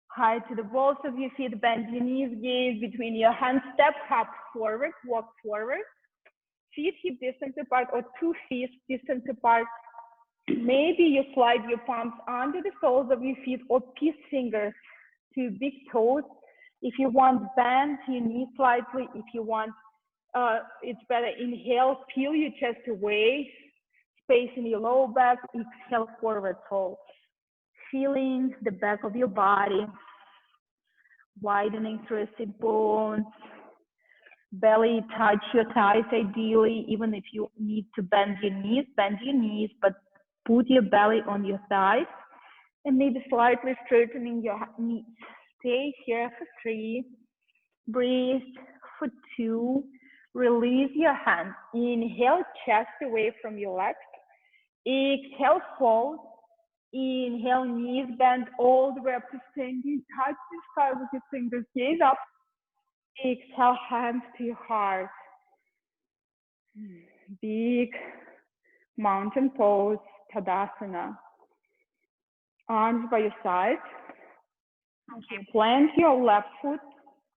High to the balls of your feet, bend your knees, gaze between your hands, step up forward, walk forward. Feet hip distance apart or 2 feet distance apart. Maybe you slide your palms under the soles of your feet or kiss fingers to big toes. If you want, bend your knees slightly. If you want, it's better. Inhale, peel your chest away, space in your lower back. Exhale, forward fold. Feeling the back of your body, widening through the sit bones. Belly touch your thighs ideally, even if you need to bend your knees, but put your belly on your thighs and maybe slightly straightening your knees. Stay here for 3, breathe for 2, release your hands. Inhale, chest away from your legs. Exhale, fold. Inhale, knees bend all the way up to standing. Touch the sky with your fingers, gaze up. Exhale, hands to your heart. Big mountain pose, Tadasana. Arms by your side. Okay, plant your left foot,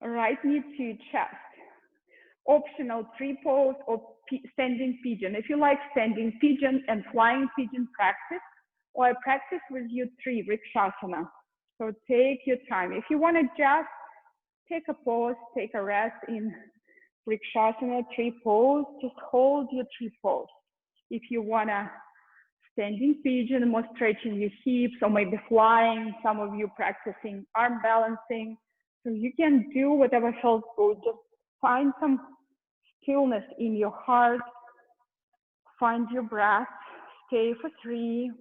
right knee to your chest. optional tree pose or standing pigeon. If you like standing pigeon and flying pigeon practice, or practice with your tree, Vrikshasana. So take your time. If you want to just take a pause, take a rest in Vrikshasana tree pose, just hold your tree pose. If you want to standing pigeon, more stretching your hips, or maybe flying, some of you practicing arm balancing. So you can do whatever feels good. Just find some stillness in your heart. Find your breath. Stay for 3.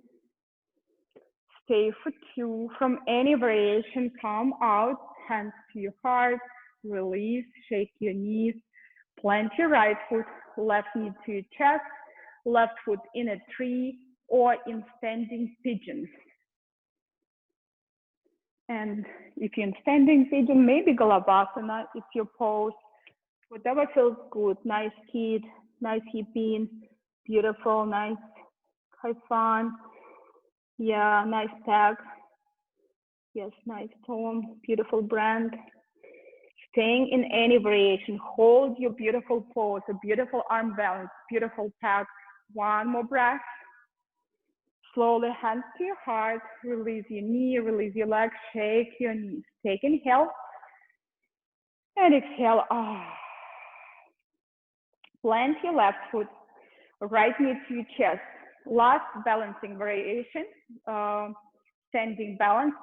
Stay for 2. From any variation, come out, hands to your heart, release, shake your knees, plant your right foot, left knee to your chest, left foot in a tree or in standing pigeon. And if you're in standing pigeon, maybe Galavasana, it's your pose, whatever feels good. Nice kid, nice hip in, beautiful, nice, have fun. Yeah, nice tag. Yes, nice tone, beautiful brand. Staying in any variation, hold your beautiful pose, a beautiful arm balance, beautiful tag. One more breath. Slowly, hands to your heart, release your knee, release your leg, shake your knees. Take inhale and exhale. Plant your left foot, right knee to your chest. Last balancing variation, standing balance.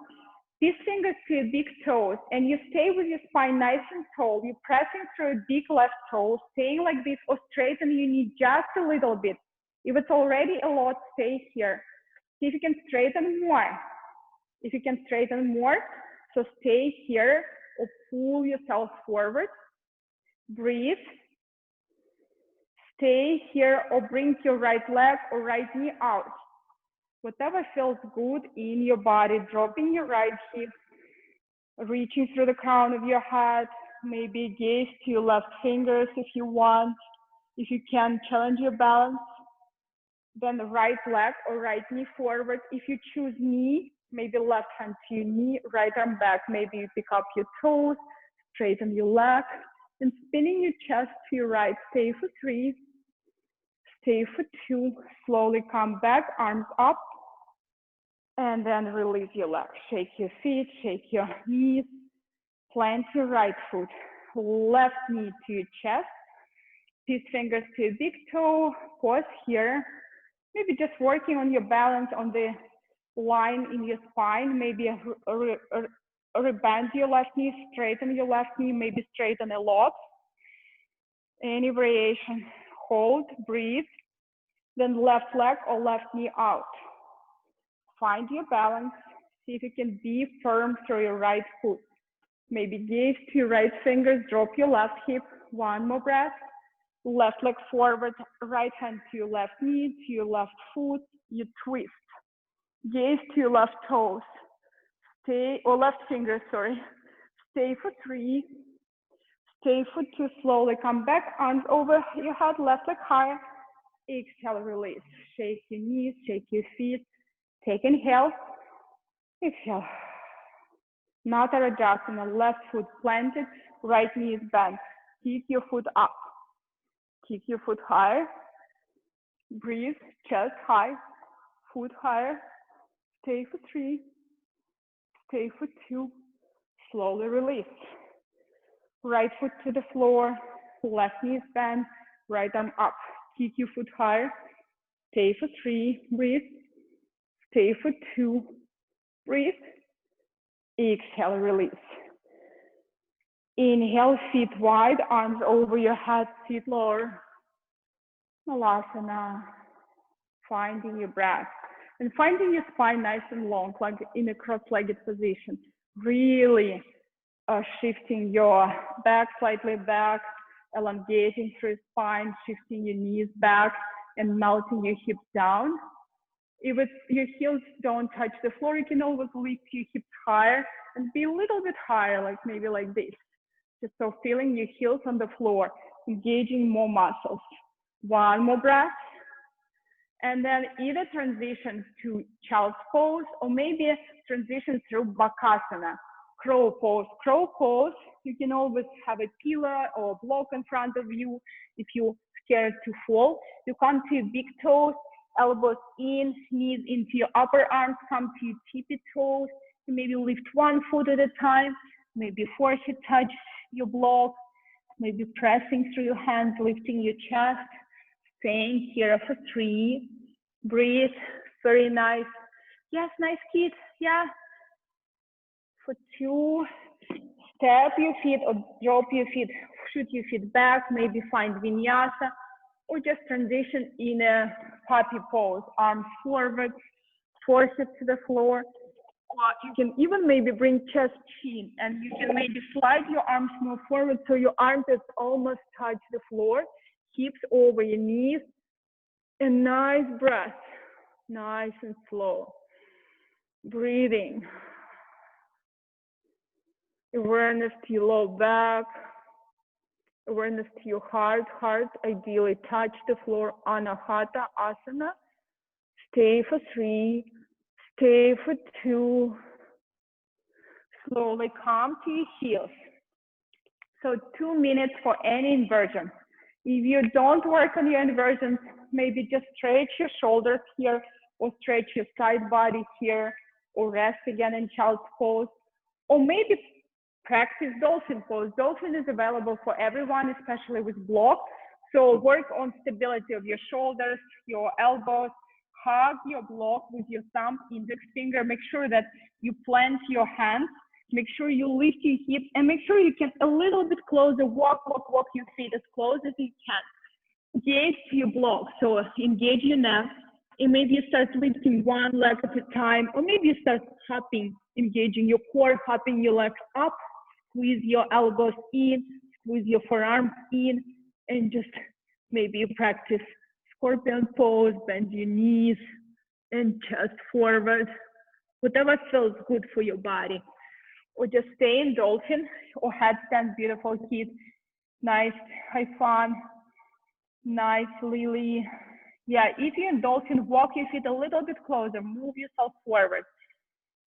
These fingers to your big toes, and you stay with your spine nice and tall. You're pressing through a big left toe, staying like this, or straighten your knee just a little bit. If it's already a lot, stay here. See if you can straighten more. If you can straighten more, so stay here or pull yourself forward. Breathe. Stay here or bring your right leg or right knee out. Whatever feels good in your body, dropping your right hip, reaching through the crown of your head, maybe gaze to your left fingers if you want. If you can, challenge your balance. Then the right leg or right knee forward. If you choose knee, maybe left hand to your knee, right arm back. Maybe you pick up your toes, straighten your leg, and spinning your chest to your right. Stay for 3. Stay for 2. Slowly come back, arms up. And then release your legs. Shake your feet, shake your knees. Plant your right foot, left knee to your chest. These fingers to your big toe. Pause here. Maybe just working on your balance on the line in your spine. Maybe rebend your left knee, straighten your left knee, maybe straighten a lot. Any variation. Hold, breathe. Then left leg or left knee out. Find your balance. See if you can be firm through your right foot. Maybe gaze to your right fingers, drop your left hip. One more breath. Left leg forward, right hand to your left knee, to your left foot. You twist. Gaze to your left toes. Stay, or left finger, sorry. Stay for 3. Stay for 2. Slowly come back, arms over your head, left leg higher. Exhale, release. Shake your knees, shake your feet. Take inhale, exhale. Nata Rajasana, left foot planted, right knee is bent. Kick your foot up. Kick your foot higher. Breathe, chest high, foot higher. Stay for 3. Stay for 2. Slowly release. Right foot to the floor, left knee is bent, right arm up. Kick your foot higher. Stay for 3. Breathe. Stay for 2. Breathe. Exhale, release. Inhale, feet wide, arms over your head, feet lower. Malasana. Finding your breath. And finding your spine nice and long, like in a cross-legged position. Really shifting your back slightly back, elongating through spine, shifting your knees back, and melting your hips down. If your heels don't touch the floor, you can always lift your hips higher and be a little bit higher, like maybe like this. Just so feeling your heels on the floor, engaging more muscles. One more breath. And then either transition to child's pose or maybe transition through Bakasana. Crow pose. Crow pose, You can always have a pillar or a block in front of you if you're scared to fall. You come to your big toes, elbows in, knees into your upper arms, come to your tippy toes. You maybe lift one foot at a time, maybe forehead touch your block, maybe pressing through your hands, lifting your chest, staying here for 3. Breathe, very nice. Yes, nice kid, yeah. For 2, step your feet or drop your feet, shoot your feet back, maybe find vinyasa, or just transition in a puppy pose, arms forward, forehead to the floor. Or you can even maybe bring chest chin, and you can maybe slide your arms more forward so your armpits almost touch the floor, hips over your knees, and nice breath, nice and slow. Breathing. Awareness to your low back, awareness to your heart. Heart ideally touch the floor, Anahata Asana. Stay for 3, stay for 2. Slowly come to your heels. So 2 minutes for any inversion. If you don't work on your inversions, maybe just stretch your shoulders here, or stretch your side body here, or rest again in child's pose, or maybe practice dolphin pose. Dolphin is available for everyone, especially with block. So work on stability of your shoulders, your elbows, hug your block with your thumb, index finger. Make sure that you plant your hands. Make sure you lift your hips, and make sure you can a little bit closer, walk your feet as close as you can. Engage your block, so engage your neck, and maybe you start lifting one leg at a time, or maybe you start hopping, engaging your core, hopping your legs up, squeeze your elbows in, squeeze your forearms in, and just maybe you practice scorpion pose, bend your knees, and chest forward, whatever feels good for your body. Or just stay in dolphin or headstand, beautiful kid. Nice, have fun. Nice, Lily. Yeah, if you're in dolphin, walk your feet a little bit closer, move yourself forward.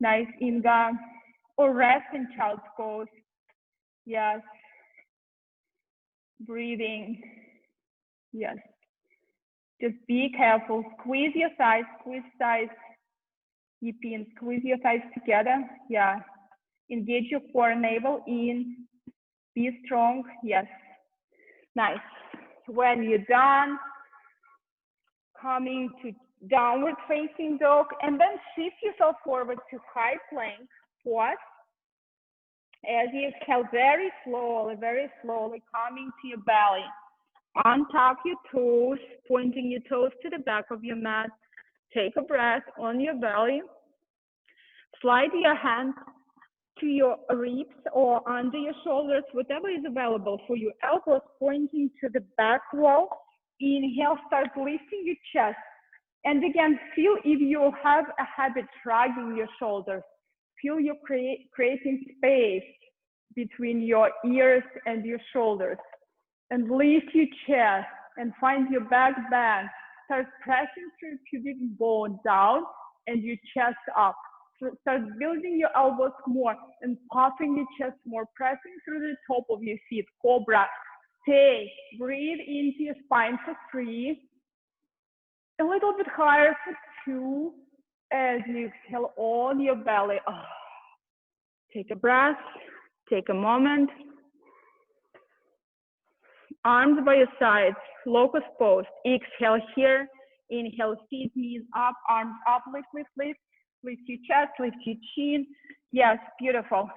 Nice, Inga. Or rest in child's pose. Yes. Breathing. Yes. Just be careful. Squeeze your thighs, squeeze thighs. Yippee, and squeeze your thighs together. Yeah. Engage your core, navel in, be strong, yes. Nice. When you're done, coming to downward facing dog, and then shift yourself forward to high plank, pause. As you exhale, very slowly coming to your belly. Untuck your toes, pointing your toes to the back of your mat. Take a breath on your belly. Slide your hands to your ribs or under your shoulders, whatever is available for you. Elbows pointing to the back wall. Inhale, start lifting your chest. And again, feel if you have a habit shrugging your shoulders, feel you creating space between your ears and your shoulders. And lift your chest and find your back bend. Start pressing through pubic bone down and your chest up. Start building your elbows more and puffing your chest more, pressing through the top of your feet. Cobra. Stay. Breathe into your spine for 3. A little bit higher for 2. As you exhale on your belly. Oh. Take a breath. Take a moment. Arms by your sides. Locust pose. Exhale here. Inhale, feet, knees up, arms up, lift, lift, lift. Lift your chest, lift your chin. Yes, beautiful.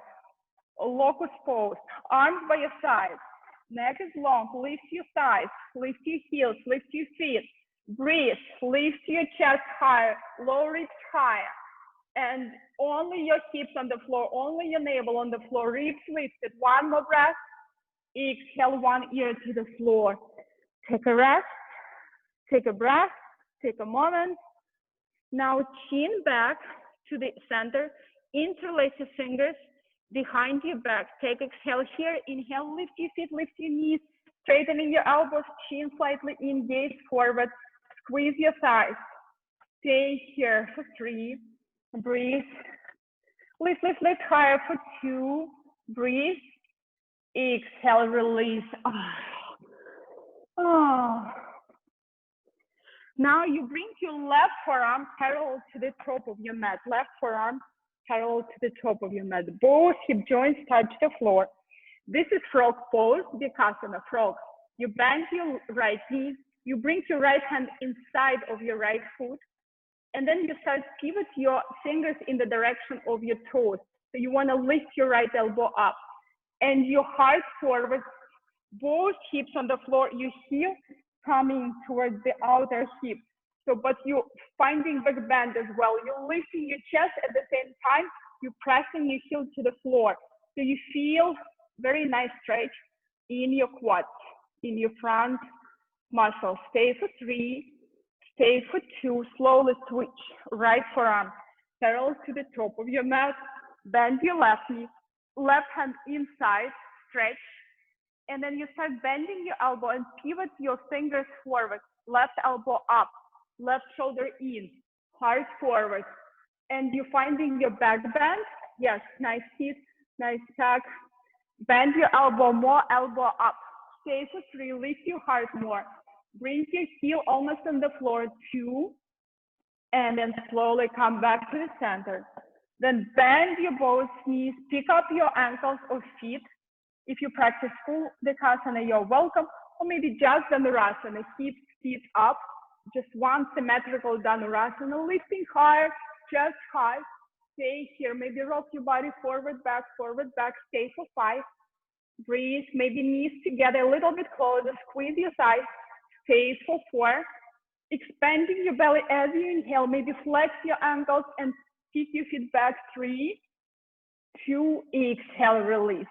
Locust pose. Arms by your sides. Neck is long. Lift your thighs. Lift your heels. Lift your feet. Breathe. Lift your chest higher. Lower it higher. And only your hips on the floor. Only your navel on the floor. Ribs lifted. One more breath. Exhale, one ear to the floor. Take a rest. Take a breath. Take a moment. Now chin back to the center, interlace your fingers behind your back. Take exhale here, inhale, lift your feet, lift your knees, straightening your elbows, chin slightly in, gaze forward, squeeze your thighs. Stay here for 3, breathe. Lift, lift, lift higher for 2, breathe. Exhale, release. Oh. Now you bring your left forearm parallel to the top of your mat. Left forearm parallel to the top of your mat. Both hip joints touch the floor. This is frog pose, Vikasana frog. You bend your right knee. You bring your right hand inside of your right foot. And then you start pivot your fingers in the direction of your toes. So you want to lift your right elbow up. And your heart forward, both hips on the floor, your heel coming towards the outer hip. So, but you're finding back bend as well. You're lifting your chest at the same time, you're pressing your heel to the floor. So you feel very nice stretch in your quads, in your front muscles. Stay for 3, stay for 2, slowly switch. Right forearm parallel to the top of your mat, bend your left knee, left hand inside, stretch, and then you start bending your elbow and pivot your fingers forward, left elbow up, left shoulder in, heart forward, and you're finding your back bend. Yes, nice hit, nice tuck. Bend your elbow more, elbow up. Stay for 3, lift your heart more. Bring your heel almost on the floor, 2, and then slowly come back to the center. Then bend your both knees, pick up your ankles or feet. If you practice full Vikasana, you're welcome, or maybe just Dhanurasana, hips, feet up, just one symmetrical Dhanurasana, lifting higher, chest high, stay here, maybe rock your body forward, back, stay for 5, breathe, maybe knees together a little bit closer, squeeze your thighs, stay for 4, expanding your belly as you inhale, maybe flex your ankles and kick your feet back, 3, 2, exhale, release.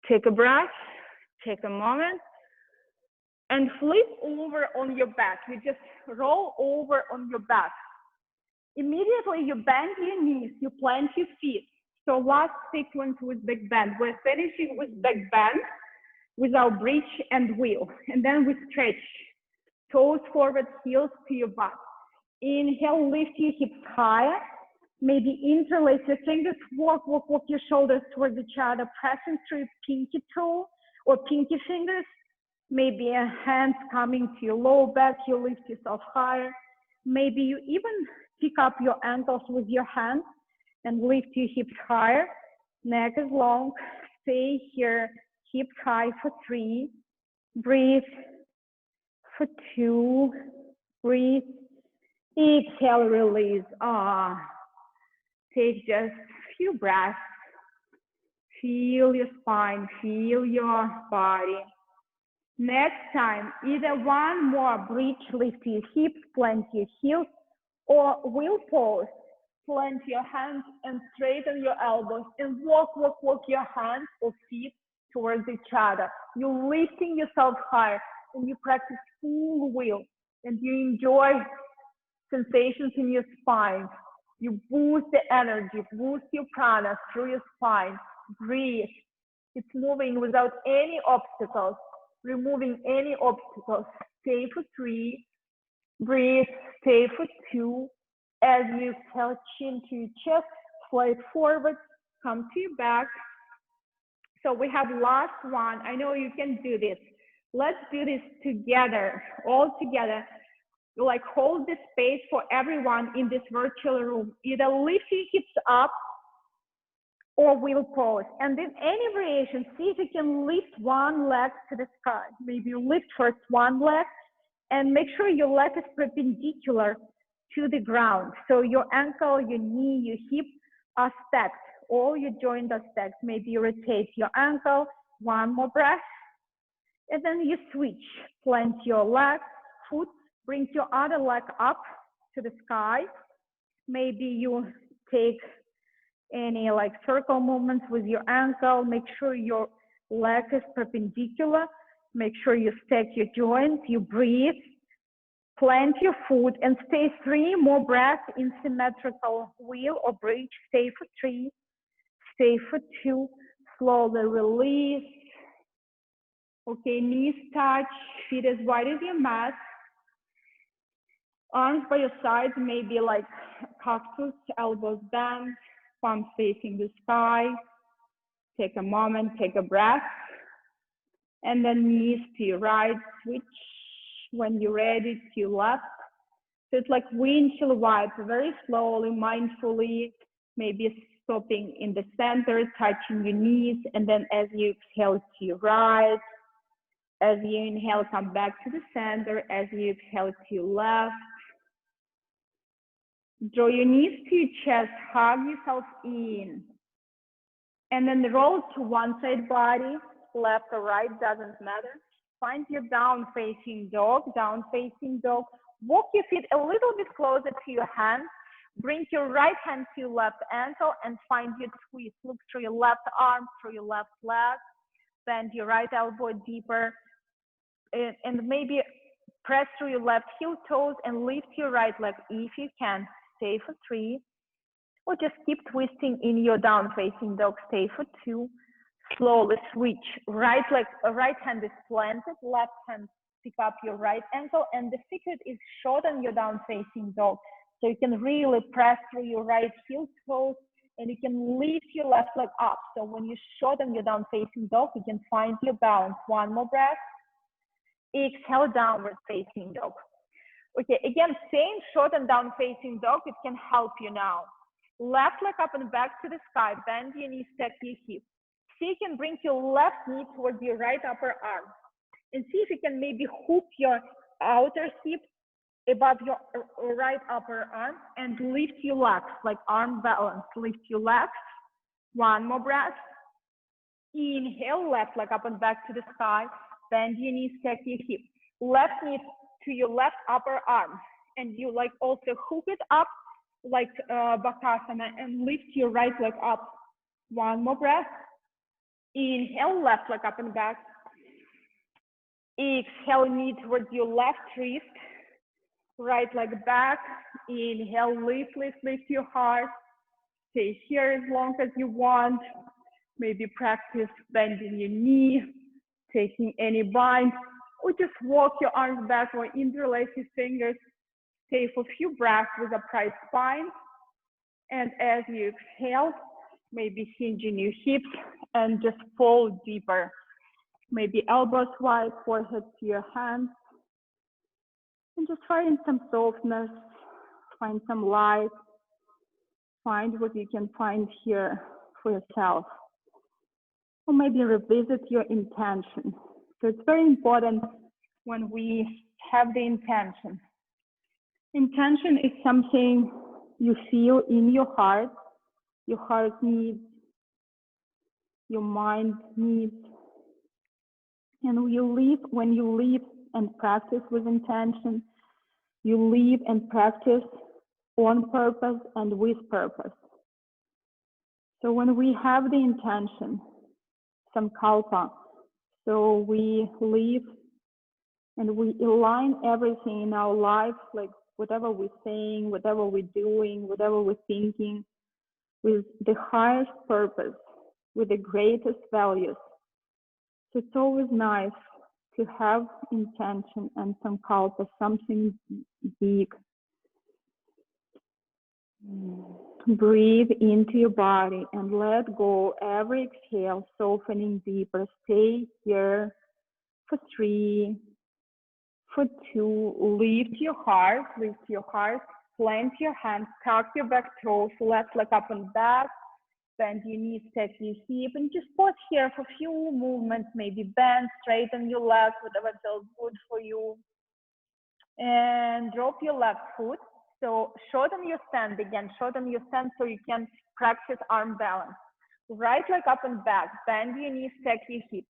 Take a breath, take a moment, and flip over on your back. You just roll over on your back. Immediately you bend your knees, you plant your feet. So last sequence with back bend. We're finishing with back bend with our bridge and wheel. And then we stretch. Toes forward, heels to your butt. Inhale, lift your hips higher. Maybe interlace your fingers, walk your shoulders towards each other, pressing through your pinky toe or pinky fingers. Maybe a hand coming to your low back, you lift yourself higher. Maybe you even pick up your ankles with your hands and lift your hips higher. Neck is long, stay here, hips high for 3, breathe for 2, breathe, exhale, release. Take just a few breaths. Feel your spine, feel your body. Next time, either one more bridge, lift your hips, plant your heels, or wheel pose. Plant your hands and straighten your elbows and walk your hands or feet towards each other. You're lifting yourself higher and you practice full wheel and you enjoy sensations in your spine. You boost the energy, boost your prana through your spine. Breathe. It's moving without any obstacles, removing any obstacles. Stay for 3, breathe, stay for 2. As you exhale, chin to your chest, slide forward, come to your back. So we have last one. I know you can do this. Let's do this together, all together. Like hold the space for everyone in this virtual room. Either lift your hips up or wheel pose. And in any variation, see if you can lift one leg to the sky. Maybe you lift first one leg and make sure your leg is perpendicular to the ground. So your ankle, your knee, your hip are stacked. All your joints are stacked. Maybe you rotate your ankle, one more breath. And then you switch, plant your leg, foot, bring your other leg up to the sky. Maybe you take any like circle movements with your ankle. Make sure your leg is perpendicular. Make sure you stack your joints, you breathe, plant your foot and stay 3 more breaths in symmetrical wheel or bridge. Stay for 3, stay for 2, slowly release. Okay, knees touch, feet as wide as your mat. Arms by your sides, maybe like cactus, elbows bent, palms facing the sky. Take a moment, take a breath. And then knees to your right, switch when you're ready to your left. So it's like windshield wiper, very slowly, mindfully, maybe stopping in the center, touching your knees, and then as you exhale to your right, as you inhale, come back to the center, as you exhale to your left. Draw your knees to your chest, hug yourself in, and then roll to one side body, left or right, doesn't matter. Find your down facing dog, Walk your feet a little bit closer to your hands. Bring your right hand to your left ankle and find your twist. Look through your left arm, through your left leg. Bend your right elbow deeper. And maybe press through your left heel toes and lift your right leg if you can. Stay for 3. Or just keep twisting in your down facing dog. Stay for 2. Slowly switch. Right hand is planted, left hand pick up your right ankle, and the secret is shorten your down facing dog. So you can really press through your right heel toes and you can lift your left leg up. So when you shorten your down facing dog, you can find your balance. One more breath. Exhale, downward facing dog. Okay, again, same shorten down facing dog, it can help you now. Left leg up and back to the sky, bend your knees, stack your hips. See if you can bring your left knee towards your right upper arm. And see if you can maybe hook your outer hip above your right upper arm and lift your legs, like arm balance. Lift your legs. One more breath. Inhale, left leg up and back to the sky. Bend your knees, stack your hips. Left knee to your left upper arm. And you like also hook it up like Bakasana and lift your right leg up. One more breath. Inhale, left leg up and back. Exhale, knee towards your left wrist. Right leg back. Inhale, lift your heart. Stay here as long as you want. Maybe practice bending your knee, taking any bind, or just walk your arms back or interlace your fingers. Stay for a few breaths with upright spine. And as you exhale, maybe hinging your hips and just fall deeper. Maybe elbows wide, forehead to your hands. And just find some softness, find some light, find what you can find here for yourself. Or maybe revisit your intention. So it's very important when we have the intention. Intention is something you feel in your heart needs, your mind needs. And when you live and practice with intention, you live and practice on purpose and with purpose. So when we have the intention, sankalpa, so we live and we align everything in our life, like whatever we're saying, whatever we're doing, whatever we're thinking, with the highest purpose, with the greatest values. So it's always nice to have intention and sankalpa, something big. Breathe into your body and let go every exhale, softening deeper. Stay here for 3, for 2. Lift your heart, plant your hands, tuck your back toes, left leg up and back. Bend your knees, stack your hip, and just pause here for a few movements, maybe bend, straighten your legs, whatever feels good for you. And drop your left foot. So shorten your stand again, so you can practice arm balance. Right leg up and back, bend your knees, stack your hip.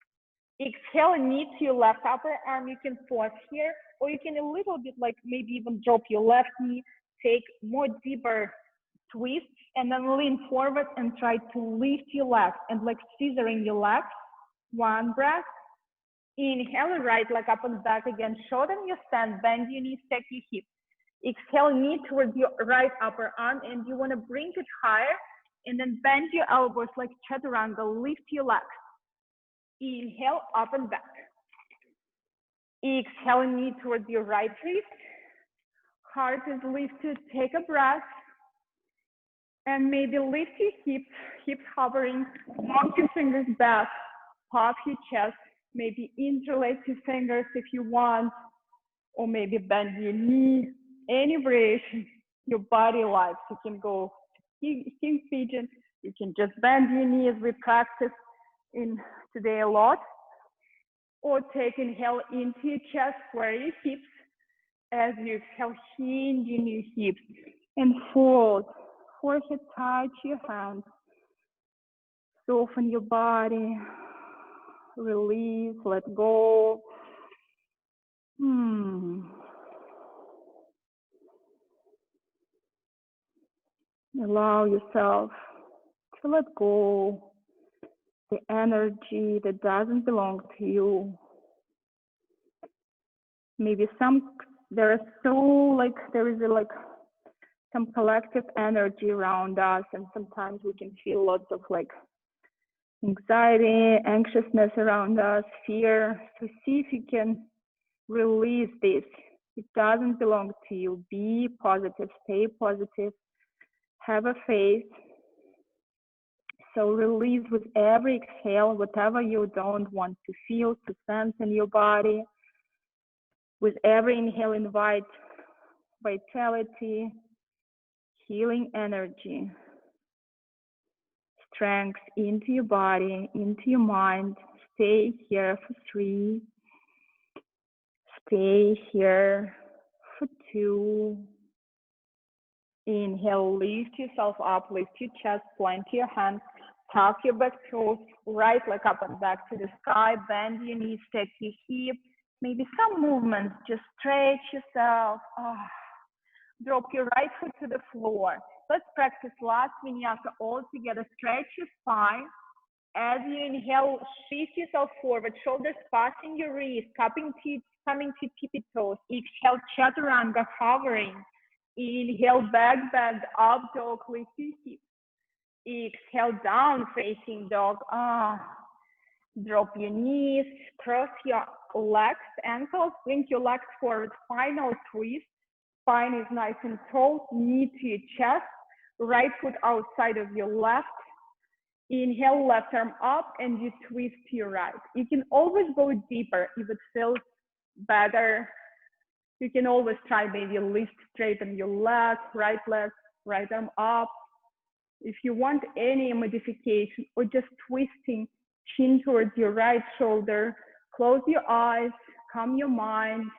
Exhale, knee to your left upper arm, you can pause here, or you can a little bit like maybe even drop your left knee, take more deeper twist, and then lean forward and try to lift your legs and like scissoring your legs. One breath. Inhale, right leg up and back again. Shorten your stand, bend your knees, stack your hips. Exhale, knee towards your right upper arm, and you want to bring it higher, and then bend your elbows like chaturanga. Lift your legs. Inhale, up and back. Exhale, knee towards your right wrist. Heart is lifted. Take a breath. And maybe lift your hips hovering, walk your fingers back, puff your chest, maybe interlace your fingers if you want, or maybe bend your knee, any variation your body likes. You can go king pigeon, you can just bend your knee as we practice in today a lot, or take inhale into your chest, square your hips. As you exhale, hinge in your hips and fold. Forehead touch your hands. Soften your body. Release, let go. Allow yourself to let go the energy that doesn't belong to you. Maybe there is some collective energy around us, and sometimes we can feel lots of anxiety, anxiousness around us, fear. So see if you can release this. It doesn't belong to you. Be positive, stay positive, have a faith. So release with every exhale, whatever you don't want to feel, to sense in your body. With every inhale, invite vitality, healing energy, strength into your body, into your mind. Stay here for 3. Stay here for 2. Inhale, lift yourself up, lift your chest, plant your hands, tuck your back toes, right leg up and back to the sky, bend your knees, stack your hip, maybe some movements, just stretch yourself. Drop your right foot to the floor. Let's practice last vinyasa all together. Stretch your spine. As you inhale, shift yourself forward, shoulders passing your wrists, coming to tippy toes. Exhale, chaturanga, hovering. Inhale, back bend, up dog, lift your hips. Exhale, down facing dog. Drop your knees, cross your legs, ankles, bring your legs forward. Final twist. Spine is nice and tall, knee to your chest, right foot outside of your left. Inhale, left arm up, and you twist to your right. You can always go deeper if it feels better. You can always try maybe lift, straighten your leg, right arm up. If you want any modification or just twisting chin towards your right shoulder, close your eyes, calm your mind.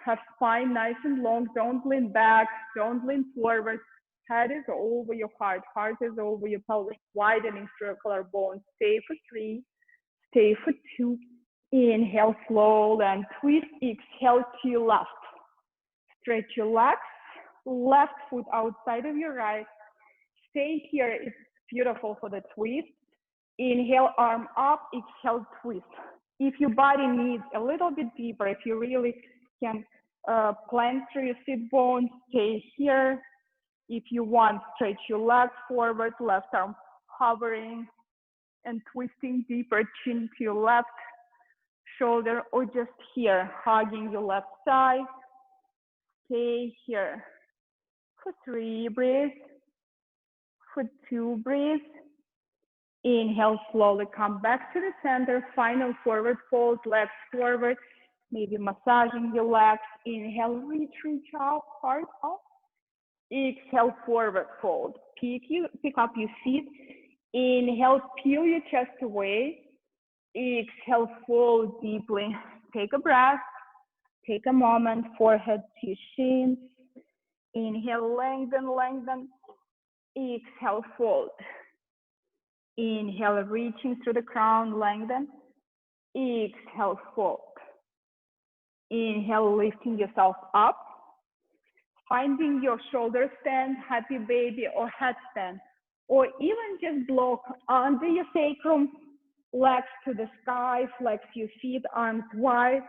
Have spine nice and long. Don't lean back. Don't lean forward. Head is over your heart. Heart is over your pelvis. Widening circular bones. Stay for 3. Stay for 2. Inhale slowly and twist. Exhale to your left. Stretch your legs. Left foot outside of your right. Stay here. It's beautiful for the twist. Inhale, arm up. Exhale, twist. If your body needs a little bit deeper, if you really can plant through your sit bones, stay here. If you want, stretch your legs forward, left arm hovering and twisting deeper, chin to your left shoulder, or just here, hugging your left side. Stay here. For 3, breathe. For 2, breathe. Inhale, slowly come back to the center. Final forward fold, legs forward. Maybe massaging your legs. Inhale, reach up, heart up. Exhale, forward fold. Pick up your feet. Inhale, peel your chest away. Exhale, fold deeply. Take a breath. Take a moment, forehead to shins. Inhale, lengthen, lengthen. Exhale, fold. Inhale, reaching through the crown, lengthen. Exhale, fold. Inhale, lifting yourself up. Finding your shoulder stand, happy baby or headstand, or even just block under your sacrum, legs to the sky, flex your feet, arms wide,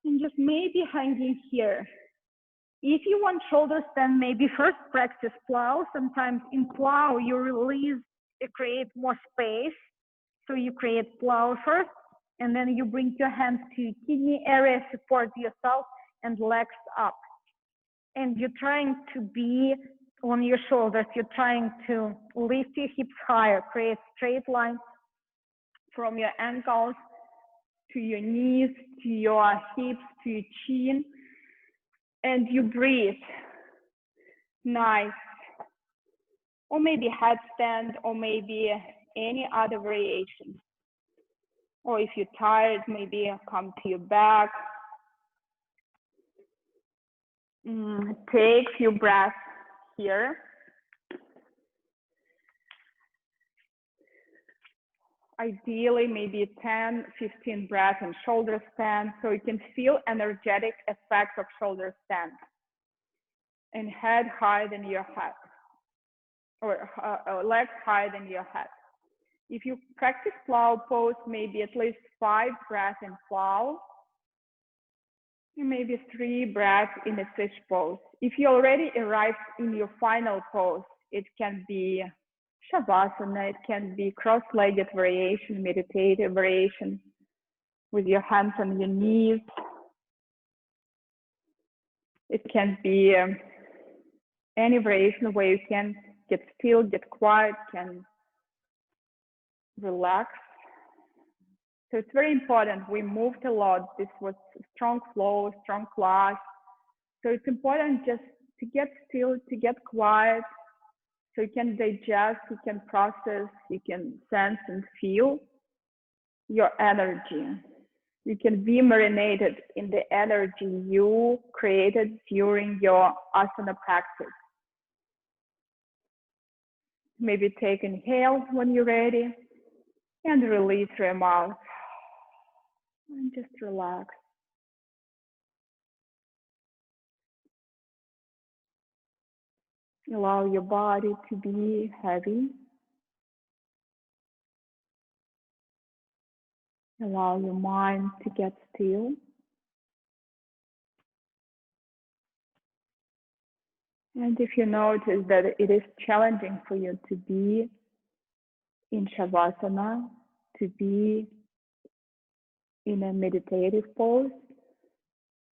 and just maybe hanging here. If you want shoulder stand, maybe first practice plow. Sometimes in plow, you release, you create more space. So you create plow first, and then you bring your hands to your kidney area, support yourself, and legs up. And you're trying to be on your shoulders. You're trying to lift your hips higher, create straight lines from your ankles to your knees, to your hips, to your chin, and you breathe. Nice. Or maybe headstand, or maybe any other variation. Or if you're tired, maybe come to your back. Take a few breaths here. Ideally, maybe 10, 15 breaths in shoulder stand, so you can feel energetic effects of shoulder stand. And head higher than your head, or legs higher than your head. If you practice plow pose, maybe at least 5 breaths in plow, and maybe 3 breaths in a fish pose. If you already arrived in your final pose, it can be Shavasana, it can be cross-legged variation, meditative variation with your hands on your knees. It can be any variation where you can get still, get quiet, can relax. So it's very important. We moved a lot. This was a strong flow, strong class. So it's important just to get still, to get quiet, so you can digest, you can process, you can sense and feel your energy. You can be marinated in the energy you created during your asana practice. Maybe take an inhale when you're ready and release through your mouth. And just relax. Allow your body to be heavy. Allow your mind to get still. And if you notice that it is challenging for you to be in Shavasana, to be in a meditative pose,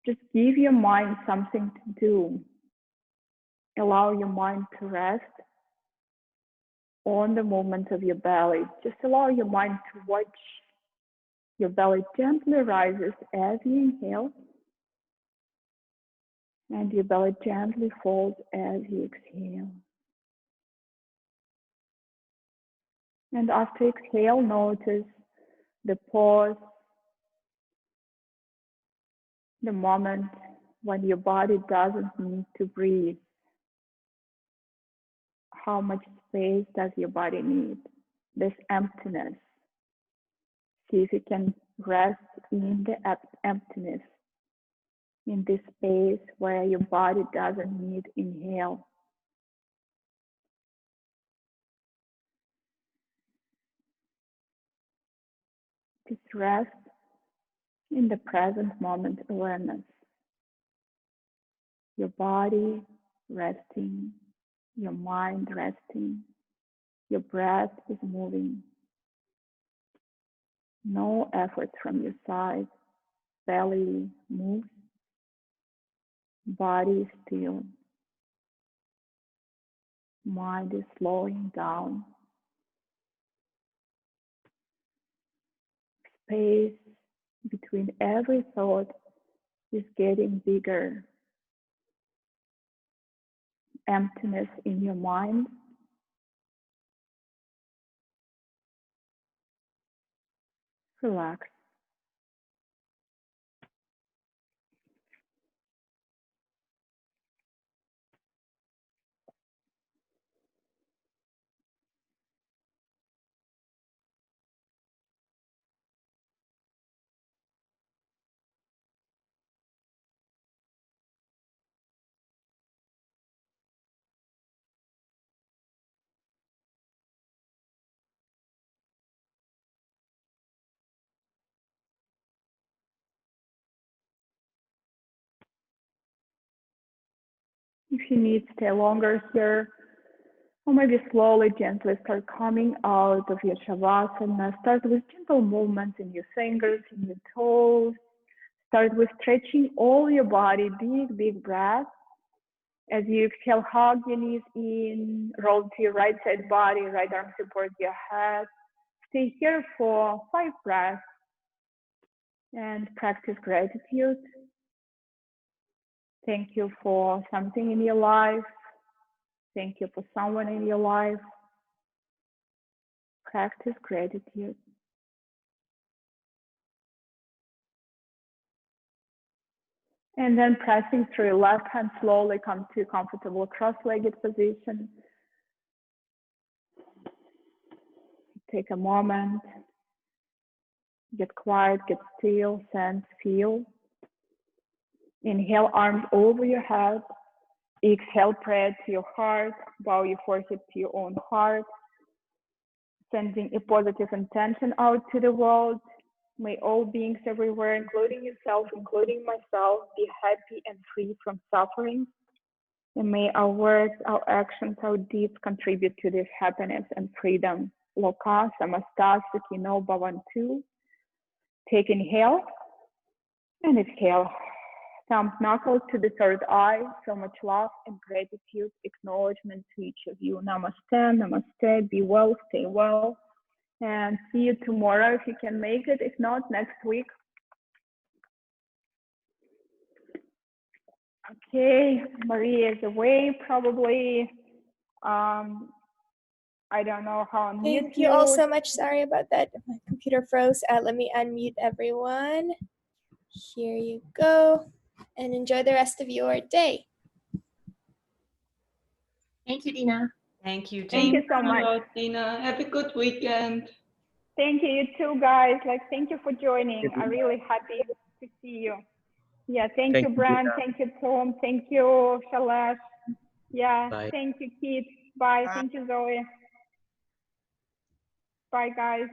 just give your mind something to do. Allow your mind to rest on the movements of your belly. Just allow your mind to watch your belly gently rises as you inhale, and your belly gently falls as you exhale. And after exhale, notice the pause, the moment when your body doesn't need to breathe. How much space does your body need? This emptiness. See if you can rest in the emptiness, in this space where your body doesn't need inhale. Just rest in the present moment awareness. Your body resting, your mind resting, your breath is moving. No effort from your side. Belly moves, body is still. Mind is slowing down. Space between every thought is getting bigger. Emptiness in your mind. Relax. If you need, stay longer here, or maybe slowly, gently start coming out of your Shavasana. Start with gentle movements in your fingers, in your toes. Start with stretching all your body, big breath. As you exhale, hug your knees in, roll to your right side body, right arm supports your head. Stay here for 5 breaths and practice gratitude. Thank you for something in your life. Thank you for someone in your life. Practice gratitude. And then pressing through your left hand, slowly come to a comfortable cross-legged position. Take a moment. Get quiet, get still, sense, feel. Inhale, arms over your head. Exhale, prayer to your heart. Bow your forehead to your own heart. Sending a positive intention out to the world. May all beings everywhere, including yourself, including myself, be happy and free from suffering. And may our words, our actions, our deeds contribute to this happiness and freedom. Loka samasta sukhino bhavantu. Take inhale and exhale. Thumb knuckles to the third eye. So much love and gratitude, acknowledgement to each of you. Namaste, namaste. Be well, stay well. And see you tomorrow if you can make it. If not, next week. Okay, Maria is away probably. I don't know how to unmute Thank you all so much. Sorry about that. My computer froze. Let me unmute everyone. Here you go. And enjoy the rest of your day. Thank you, Dina. Thank you, Thank you so much. Dina. Have a good weekend. Thank you, you too, guys. Thank you for joining. I'm really happy to see you. Yeah, thank you, Brand. Thank you, Tom. Thank you, Shalash. Yeah, Bye. Thank you, Keith. Bye. Thank you, Zoe. Bye, guys.